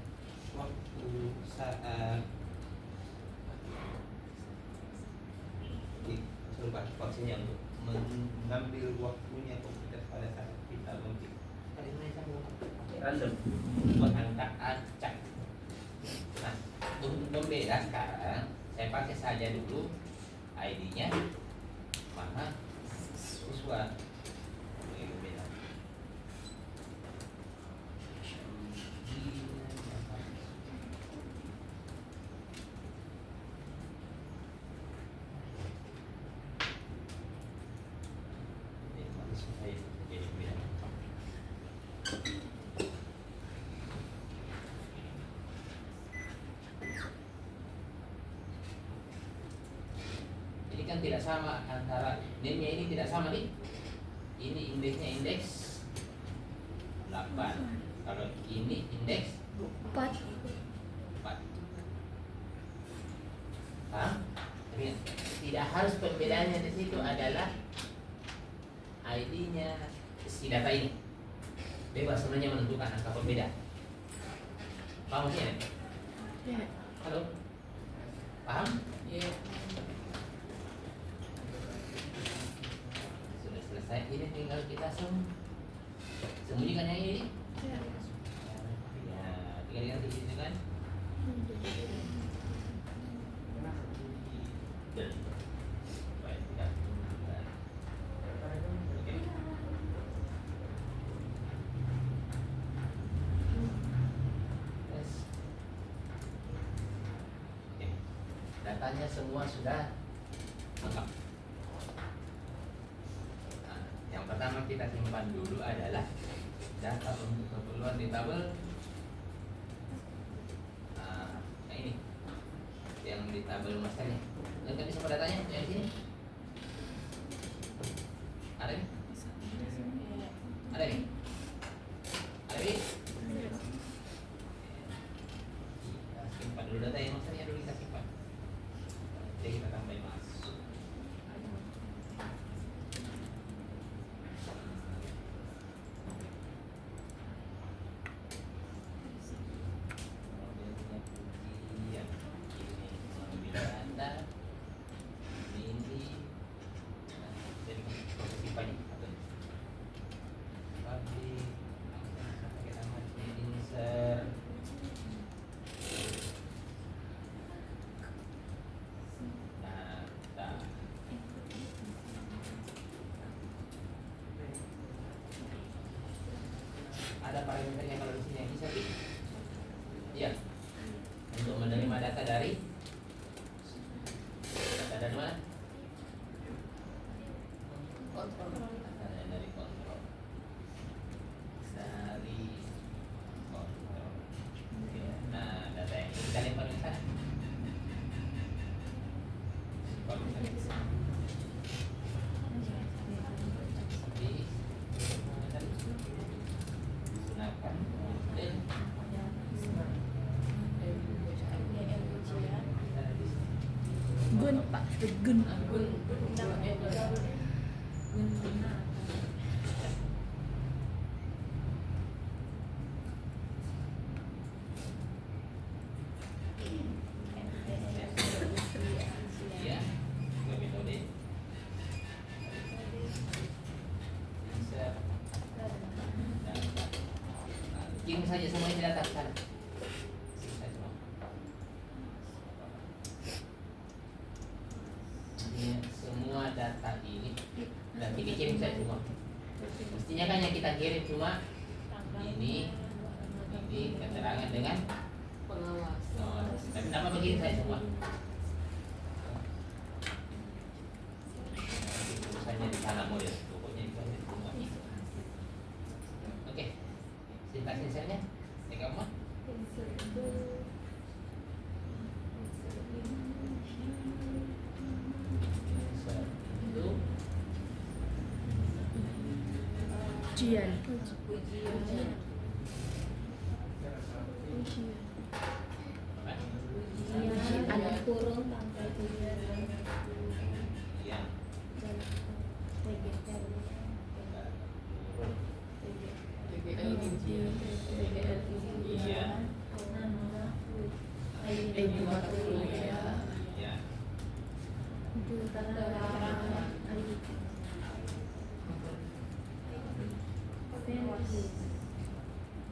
waktu saat vaksinnya untuk mengambil waktunya komputer pada saat kita mungkin random buat angka acak. Nah, untuk membeda sekarang saya pakai saja dulu ID-nya mana siswa. Ini kan tidak sama antara NIM-nya ini tidak sama nih. Ini indeksnya indeks 8. Kalau ini indeks 4. 4. Paham? Tapi tidak harus perbedaannya di situ adalah ID-nya si data ini. Bebas sebenarnya menentukan angka pembeda. Paham maksudnya? Ya. Halo? Paham? Iya. Sudah selesai. Ini tinggal kita sembunyikan yang ini. Ya. Ya, tinggal ganti di sini kan. Dan baik, tidak. Oke. Tes. Oke. Datanya semua sudah lengkap. Nah, yang pertama kita simpan dulu adalah data untuk keperluan di tabel. Nah, ini yang di tabel masternya. Lihat bisa datanya yang di sini. Ada nih? Ada nih? Ada nih? Kita simpan dulu data yang masternya dulu kita simpan. Jadi kita tambahin masuk. Kemudian ini mengambil data ini. Nah, jadi proses simpannya atau public pakai nama insert. Data. Ada parameternya kalau di sini yang bisa sih? Iya. Untuk menerima data dari mana? Kontrol. Data dari kontrol. Dari kontrol. Oke. Nah, data yang ini kita lempar ke sana. Kalau misalnya di sini. Gunakan model. Gun, Pak. Gun. Ya, dua metode. Bisa kirim saja semuanya data ke sana. Kirim saja semua. Ini semua data ini nanti dikirim saja semua. Mestinya kan yang kita kirim cuma ini keterangan dengan Pengawas. tapi nama begini saya semua. Tulisannya di sana model, pokoknya di sana semua. Oke, singkat sensernya, ini kamu. Itu Ujian. Ada kurung tanggal ya. Iya. Ya.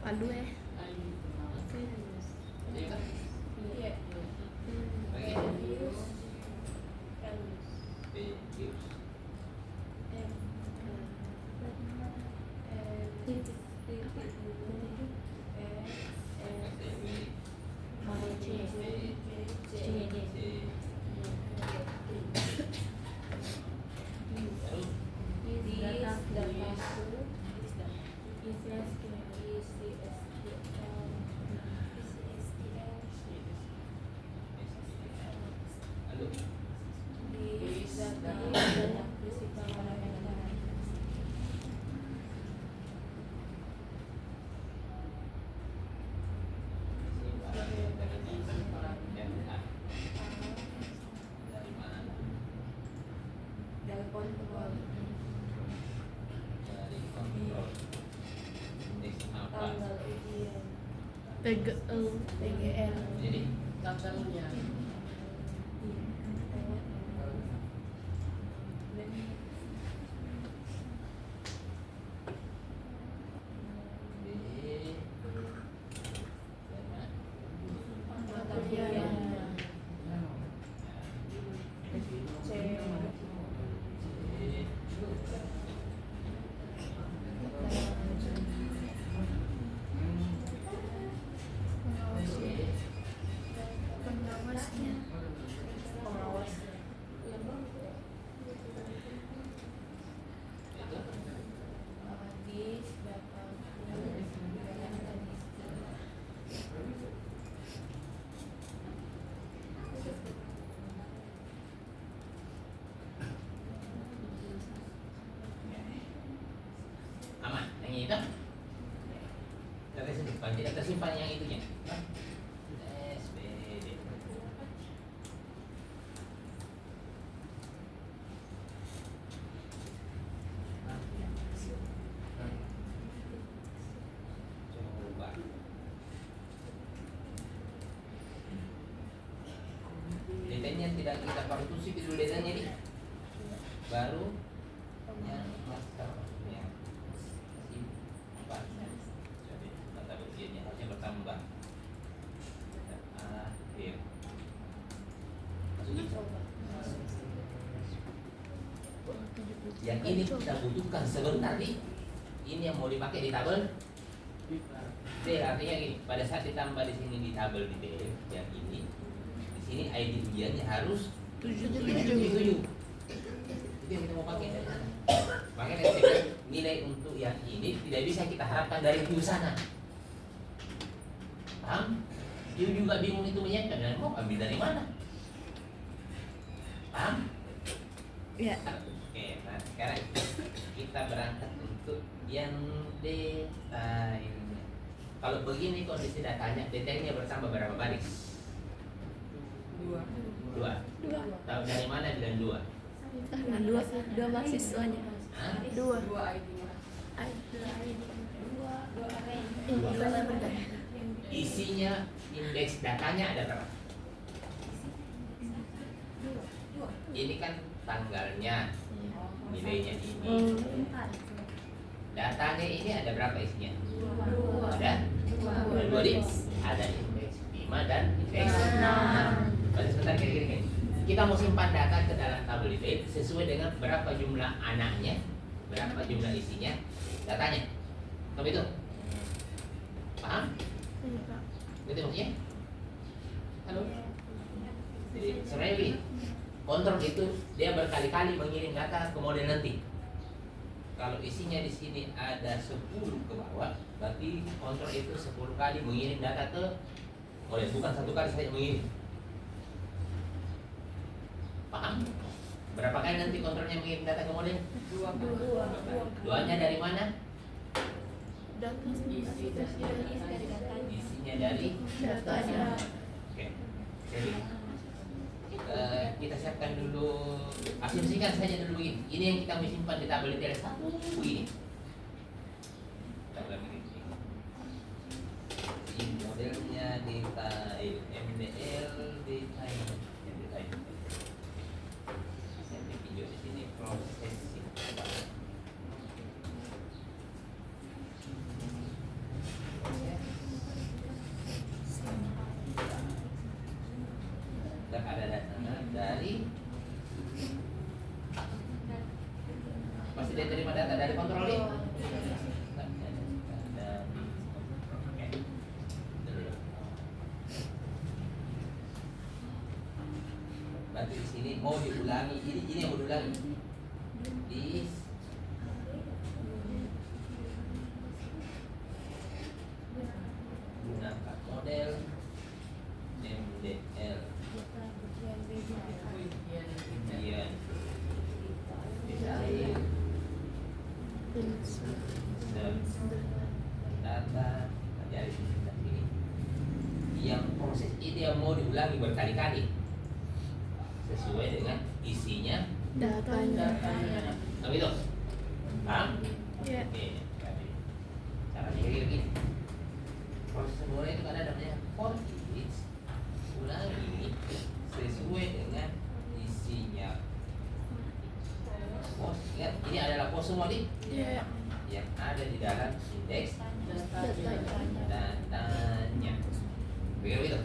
Palu Iya kan? Lagi. Bius. Lalu dari mana? Dari kontrol. Indeks apa? PGL. Jadi Tanggalnya. B Pengawasnya. aman, yang itu tersimpan, tidak tersimpan yang itunya. SBD. Coba. Detailnya tidak kita partusi dulu detailnya nih. Baru yang master ya. Jadi kata ujiannya harusnya bertambah. Akhir. Masukin. Yang ini kita butuhkan sebentar nih. Ini yang mau dipakai di tabel. D artinya gini, pada saat ditambah di sini di tabel di D yang ini, di sini ID ujiannya harus 7. Itu yang kita mau pakai. Makanya saya bilang, nilai untuk yang ini tidak bisa kita harapkan dari view sana. Paham? View juga bingung itu menyiapkan dan mau ambil dari mana? Paham? Ya. Oke, nah sekarang kita berangkat untuk yang data ini. Kalau begini kondisi datanya, detailnya bertambah berapa baris? 2. 2. Tahu dari mana bilang 2? Karena dua mahasiswanya. Hah? 2 ID-nya. Isinya indeks datanya ada berapa? Ini kan tanggalnya, nilainya ini. Datanya ini ada berapa isinya? Ada dua list. Ada indeks 5 dan indeks 6. Berarti sebentar gini. Kita mau simpan data ke dalam tabel itu sesuai dengan berapa jumlah anaknya, berapa jumlah isinya, datanya. Kamu itu? Paham? Gitu maksudnya? Halo? Jadi sebenarnya begini, kontrol itu dia berkali-kali mengirim data ke model nanti. Kalau isinya di sini ada 10 ke bawah, berarti kontrol itu 10 kali mengirim data ke model, bukan satu kali saja mengirim. Paham? Berapa kali nanti kontrolnya mengirim data ke model? Duanya dari mana? Isinya dari datanya. Oke. Jadi kita siapkan dulu, asumsikan saja dulu begini. Ini yang kita mau simpan di tabel itu ada satu begini. Tabel begini. Ini modelnya detail MDL detail. Yang ditunjuk di sini processing. Dan ada data dari pasti dia terima data dari kontrol ini. Berarti di sini mau diulangi, ini yang mau diulangi di gunakan model MDL kemudian desain data dari ini yang proses ini yang mau diulangi berkali-kali sesuai dengan isinya Datanya. Tahu itu? Paham? Iya. Oke, jadi caranya kayak gini. Proses semula itu kan ada namanya for each, ulangi sesuai dengan isinya. Pos, ingat ini adalah pos semua nih Iya. yang ada di dalam indeks datanya. Begitu.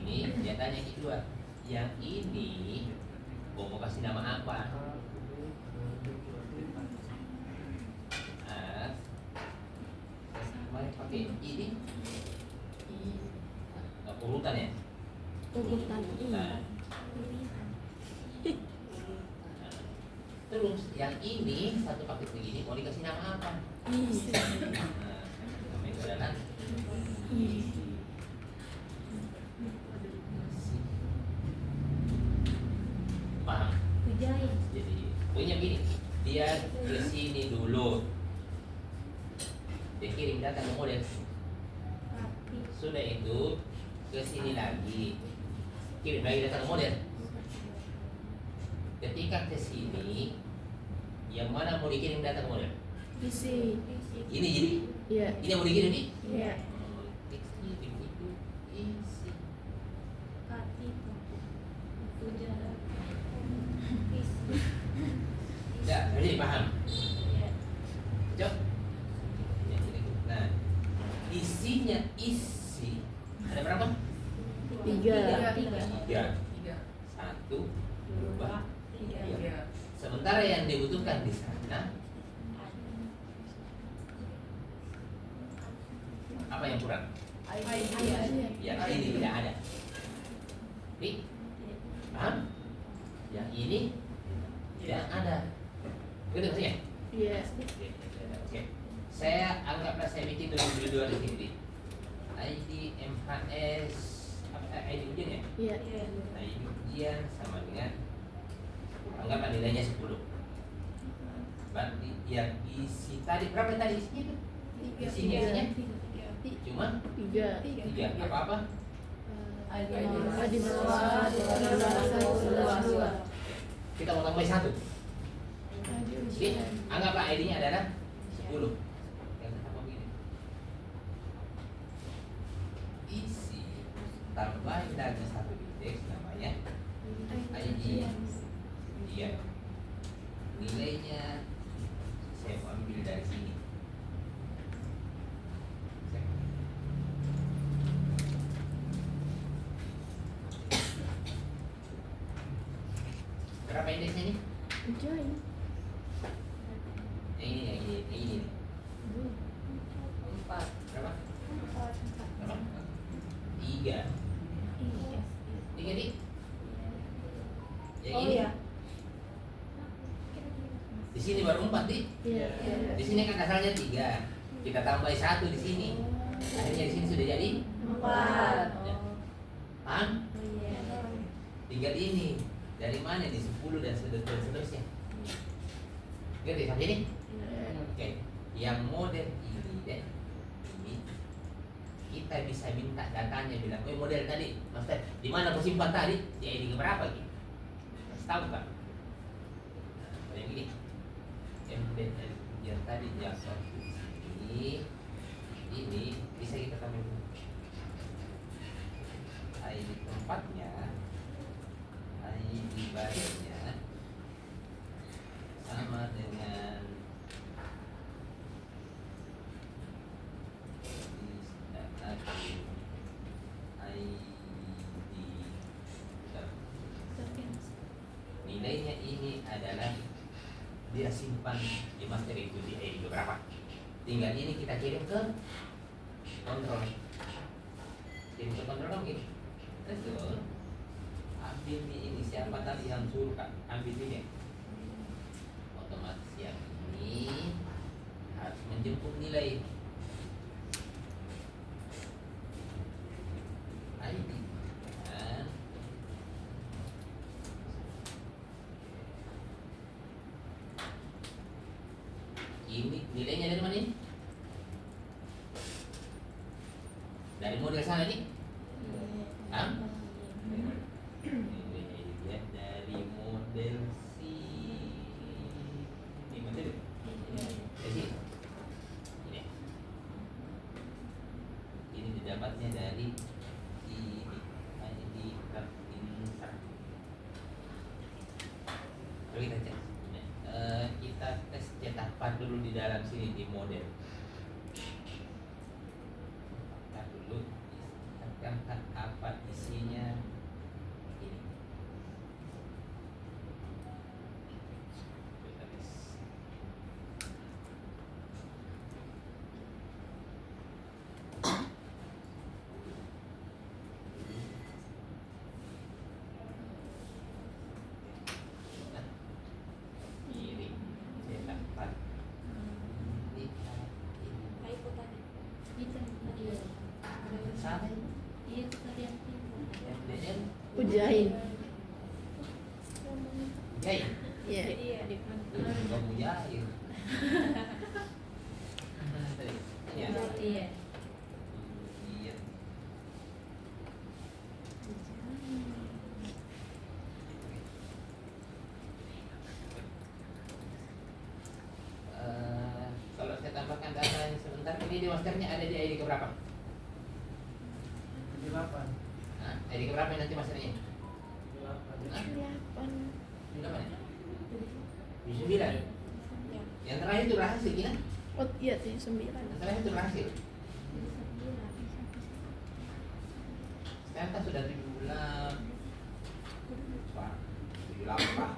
Ini dia tanya kedua, yang ini mau kasih nama apa? Mari pakai ini urutan ya. Urutan. Nah, terus yang ini satu paket begini mau dikasih nama apa? Nah, nama itu adalah paham? Jadi punya gini, dia ke sini dulu, dia kirim data ke model, sudah itu ke sini lagi, kirim lagi data ke model. Ketika ke sini, yang mana mau dikirim data ke model? Isi. Ini jadi, Iya. ini yang mau dikirim nih. Iya. Kirim itu isi. Ya, jadi paham? Cok. Nah, isinya isi ada berapa? 3. Tiga. Satu, dua, tiga. Sementara yang dibutuhkan di sana apa yang kurang? Yang ini tidak ada. Nih, paham? Yang ini tidak ada. Gitu maksudnya? Iya. Oke. Saya anggaplah saya bikin dua di sini. ID MHS apa ID ujian ya? Iya. ID ujian sama dengan anggaplah nilainya 10. Berarti yang isi tadi berapa tadi isinya? Isinya cuma 3. 3. Apa-apa? Di bawah. Kita mau tambah 1. Jadi anggaplah ID-nya adalah 10. Yang pertama begini. Isi tambahin lagi satu indeks namanya ID. Iya. Nilainya saya mau ambil dari sini. Berapa indeksnya ini? Join. Yang ini. Empat. Berapa? Berapa? 3. 3 di? Yang Oh ini? iya. Di sini baru 4 di? Iya. Di sini kan asalnya 3. Kita tambah 1 di sini. Akhirnya di sini sudah jadi Empat. Ya. Paham? Oh iya. Tinggal ini. Dari mana nih 10 dan seterusnya? Ngerti sampai ini? Oke. Yang model ini deh. Ini kita bisa minta datanya bilang, "Oh, model tadi, Master, di mana kau simpan tadi? Di ID berapa gitu?" Kasih tahu kan? Nah, yang ini. Embed yang tadi yang ini bisa kita tambah ID tempatnya, ID barunya sama dengan nilainya ini adalah dia simpan di master itu di ID berapa. Tinggal ini kita kirim ke kontrol. Kirim ke kontrol dong ini. Betul. Ambil ini siapa tadi yang suruh Kak? Ambil ini. Otomatis yang ini harus menjemput nilai ID. Nah, ini nilainya dari mana ini? Dari model sana nih? Hah? Nilainya dilihat dari model ini model dari sini. Ini didapatnya dari ID card insert. Coba kita cek. Kita tes cetak pad dulu di dalam sini di model. Kita dulu cetakkan apa isinya ini. Kita tes. Kirim cetak pad. Sana MDL Ujain. Jai. Iya. Kamu Jair. Iya. Iya. Iya. Kalau saya tambahkan data yang sebentar ini di masternya ada di ID keberapa? 8. Hah? ID keberapa nanti masternya? 8. Hah? 8. Berapa nih? Di 9. Yang terakhir itu berhasil kan? Oh iya sih 9. Yang terakhir itu berhasil. Sekarang kan sudah 17. Wah, 78.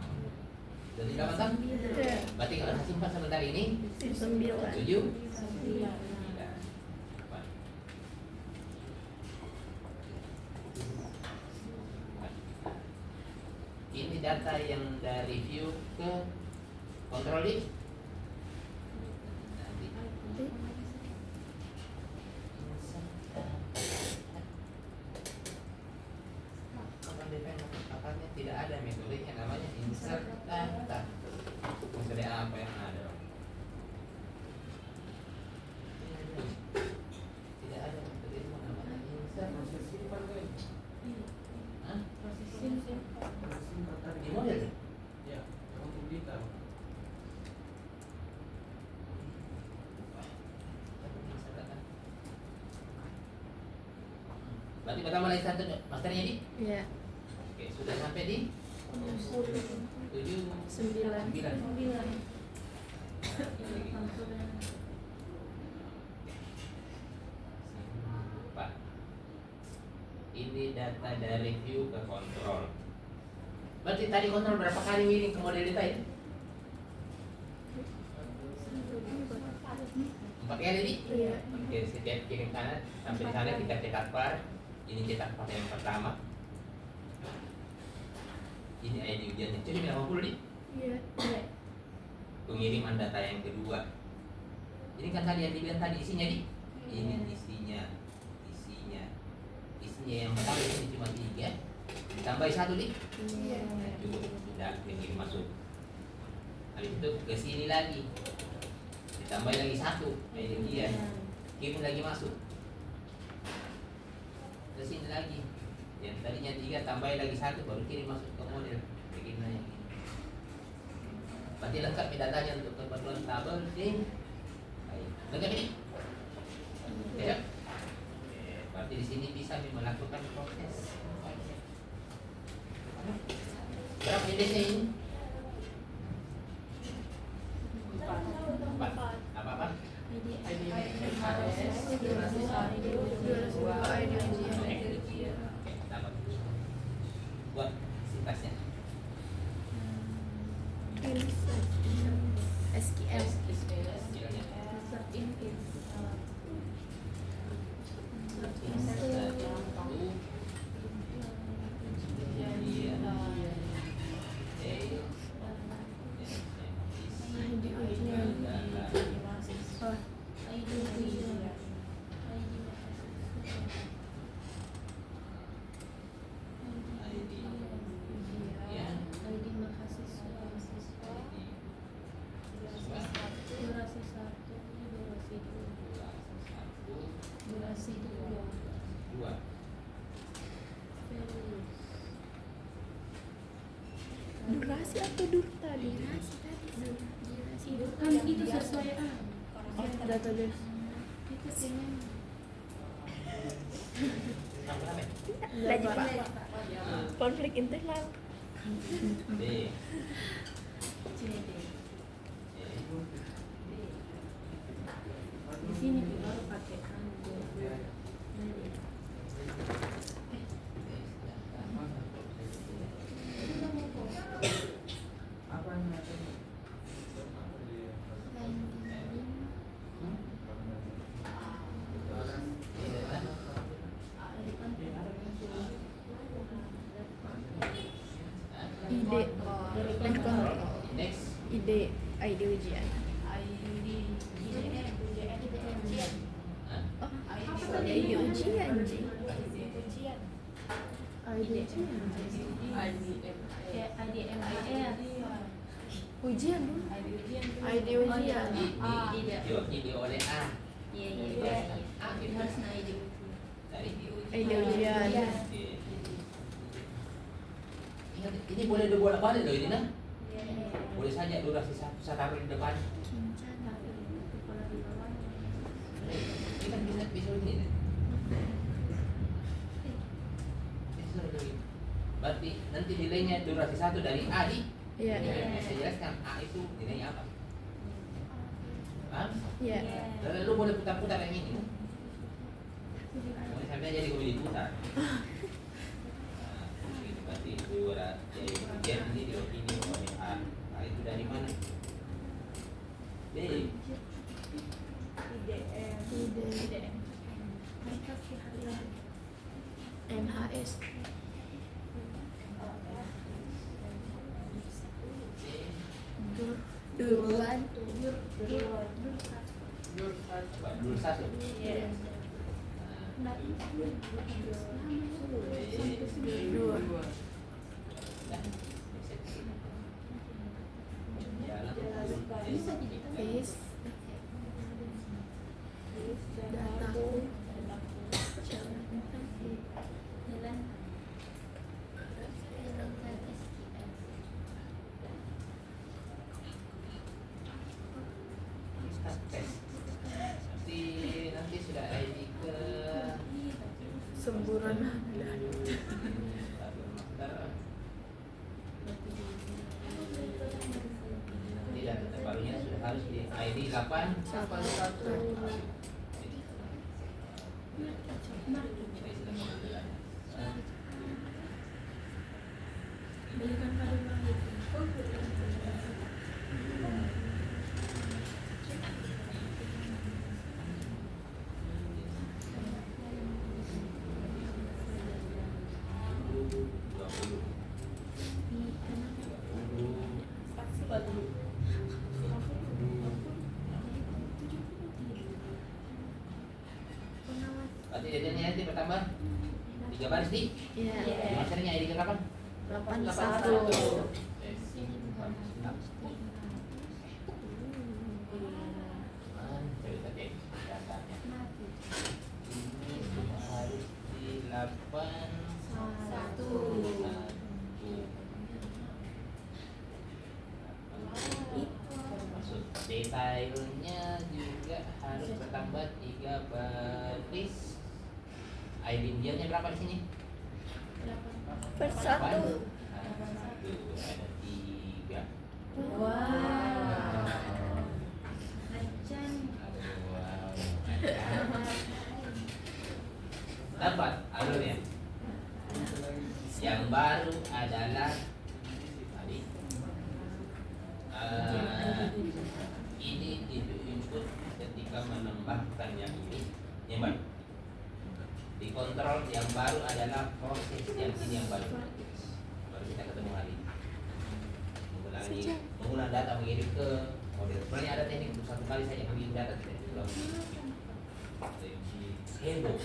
Sudah 78 kan? Iya. Berarti kalau saya simpan sebentar ini 9. 7. Ini data yang dari view ke kontrol di nanti makanya tidak ada metode yang namanya insert data. Metode apa yang ada? Tidak ada metode yang namanya insert. Proses simpan kan? Hah? Proses simpan tadi. Di model? Ya, untuk kita. Berarti pertama lagi satu masternya di? Iya. Oke, sudah sampai di 7, 9. 9. Pak, ini data dari view ke kontrol. Berarti tadi kontrol berapa kali miring ke model data itu? 4 kali nih? Iya. Oke, setiap kirim kanan sampai di sana kita cetak par. Ini cetak par yang pertama. Ini ID ujiannya. Jadi 80 nih. Iya. Pengiriman data yang kedua. Ini kan tadi yang dibilang tadi isinya di. Ini isinya yang pertama ini cuma 3. Ditambahi 1 nih. Iya. Cukup, sudah pengirim masuk. Habis itu ke sini lagi. Ditambah lagi 1. Ini dia. Kirim lagi masuk. Ke sini lagi. Yang tadinya 3 tambah lagi 1 baru kirim masuk ke model. Begini. Berarti lengkap datanya untuk keperluan tabel sih. Baik. Lengkap ini? Ya. Berarti di sini bisa melakukan proses. Berapa indexnya ini? 4. Apa-apa? Oke, dapat. Buat sintasnya. SQL. Skillnya. Durasi atau dur tadi? Durasi Kan itu sesuai Oh, database. Lagi Pak. Konflik internal. D. di sini baru pakai Ide dan kontrol. Next. Ide ID ujian. Oh, apa tadi ID ujian Ji? ID ujian. Ujian dulu. ID ujian. Di oleh A. Dari ID ujian. Ini boleh dibolak-balik loh ini nah. Boleh saja durasi saya taruh di depan. Ini kan bisa begini. Bisa begini. Berarti nanti nilainya durasi 1 dari A di. Iya. Saya jelaskan A itu nilainya apa. Paham? Iya. Lalu lu boleh putar-putar yang ini. Boleh sampai jadi gue diputar. Berarti jadi ujian ini di opini oleh A. A itu dari mana? B. MHS. Duluan. Dulu 1. Dua. Base. Dataku. Nanti sudah ID ke Semburan harus di ID 8 1. Belikan pada Wahid. Berarti jajannya nanti bertambah 3 baris di Iya. masternya ID ke 8 81. Coba cek datanya. Ini harus di 8 1. Maksud detailnya juga harus bertambah 3 baris. ID dianya berapa di sini? Per 1. Ada 3. Wow. Acan. Wow. Dapat alurnya. Yang baru adalah tadi ini itu input ketika menambahkan yang ini yang baru. Dikontrol yang baru adalah proses yang ini yang baru. Baru kita ketemu hari ini. Mengulang data mengirim ke model. Sebenarnya ada teknik untuk 1 kali saja mengirim data tidak diulang. Hello.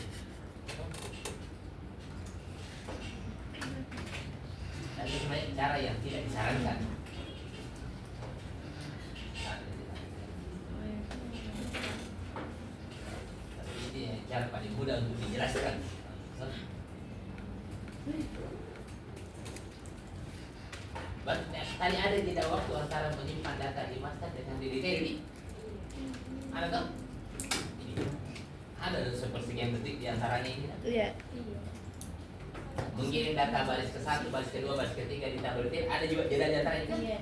Dan itu sebenarnya cara yang tidak disarankan. Tapi ini cara paling mudah untuk dijelaskan. Tadi ada jeda waktu antara menyimpan data di master dengan di detail. Ada kan? Ada sepersekian detik di antaranya ini. Iya. Mengirim data baris ke-1, baris ke-2, baris ke-3 ditambah detail. Ada juga jeda di antara itu. Iya.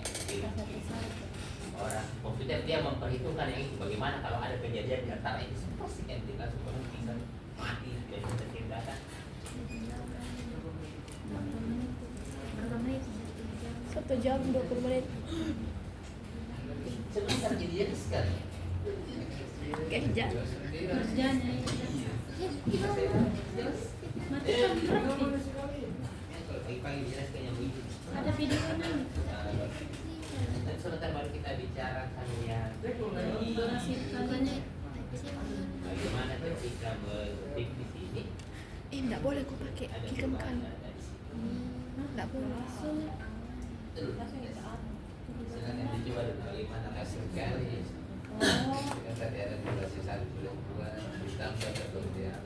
Orang komputer dia memperhitungkan yang itu. Bagaimana kalau ada kejadian di antara itu sepersekian detik langsung orang bisa mati dan mengirim data. Berapa menit? 1 jam 20 menit. Sebentar jadi jelaskan. Kerja. Kerjanya mati kan praktis. Kalau pagi-pagi jelaskan yang begitu. Ada videonya. Dan sebentar baru kita bicarakan yang Durasi katanya. bagaimana ketika mengetik di sini. Enggak boleh aku pakai Ada kirim perubahan kan. data di sini. Enggak boleh. Terus, silakan dicoba dulu bagaimana hasilnya. Kan tadi ada durasi 1 bulan 2 ditambah 1 jam.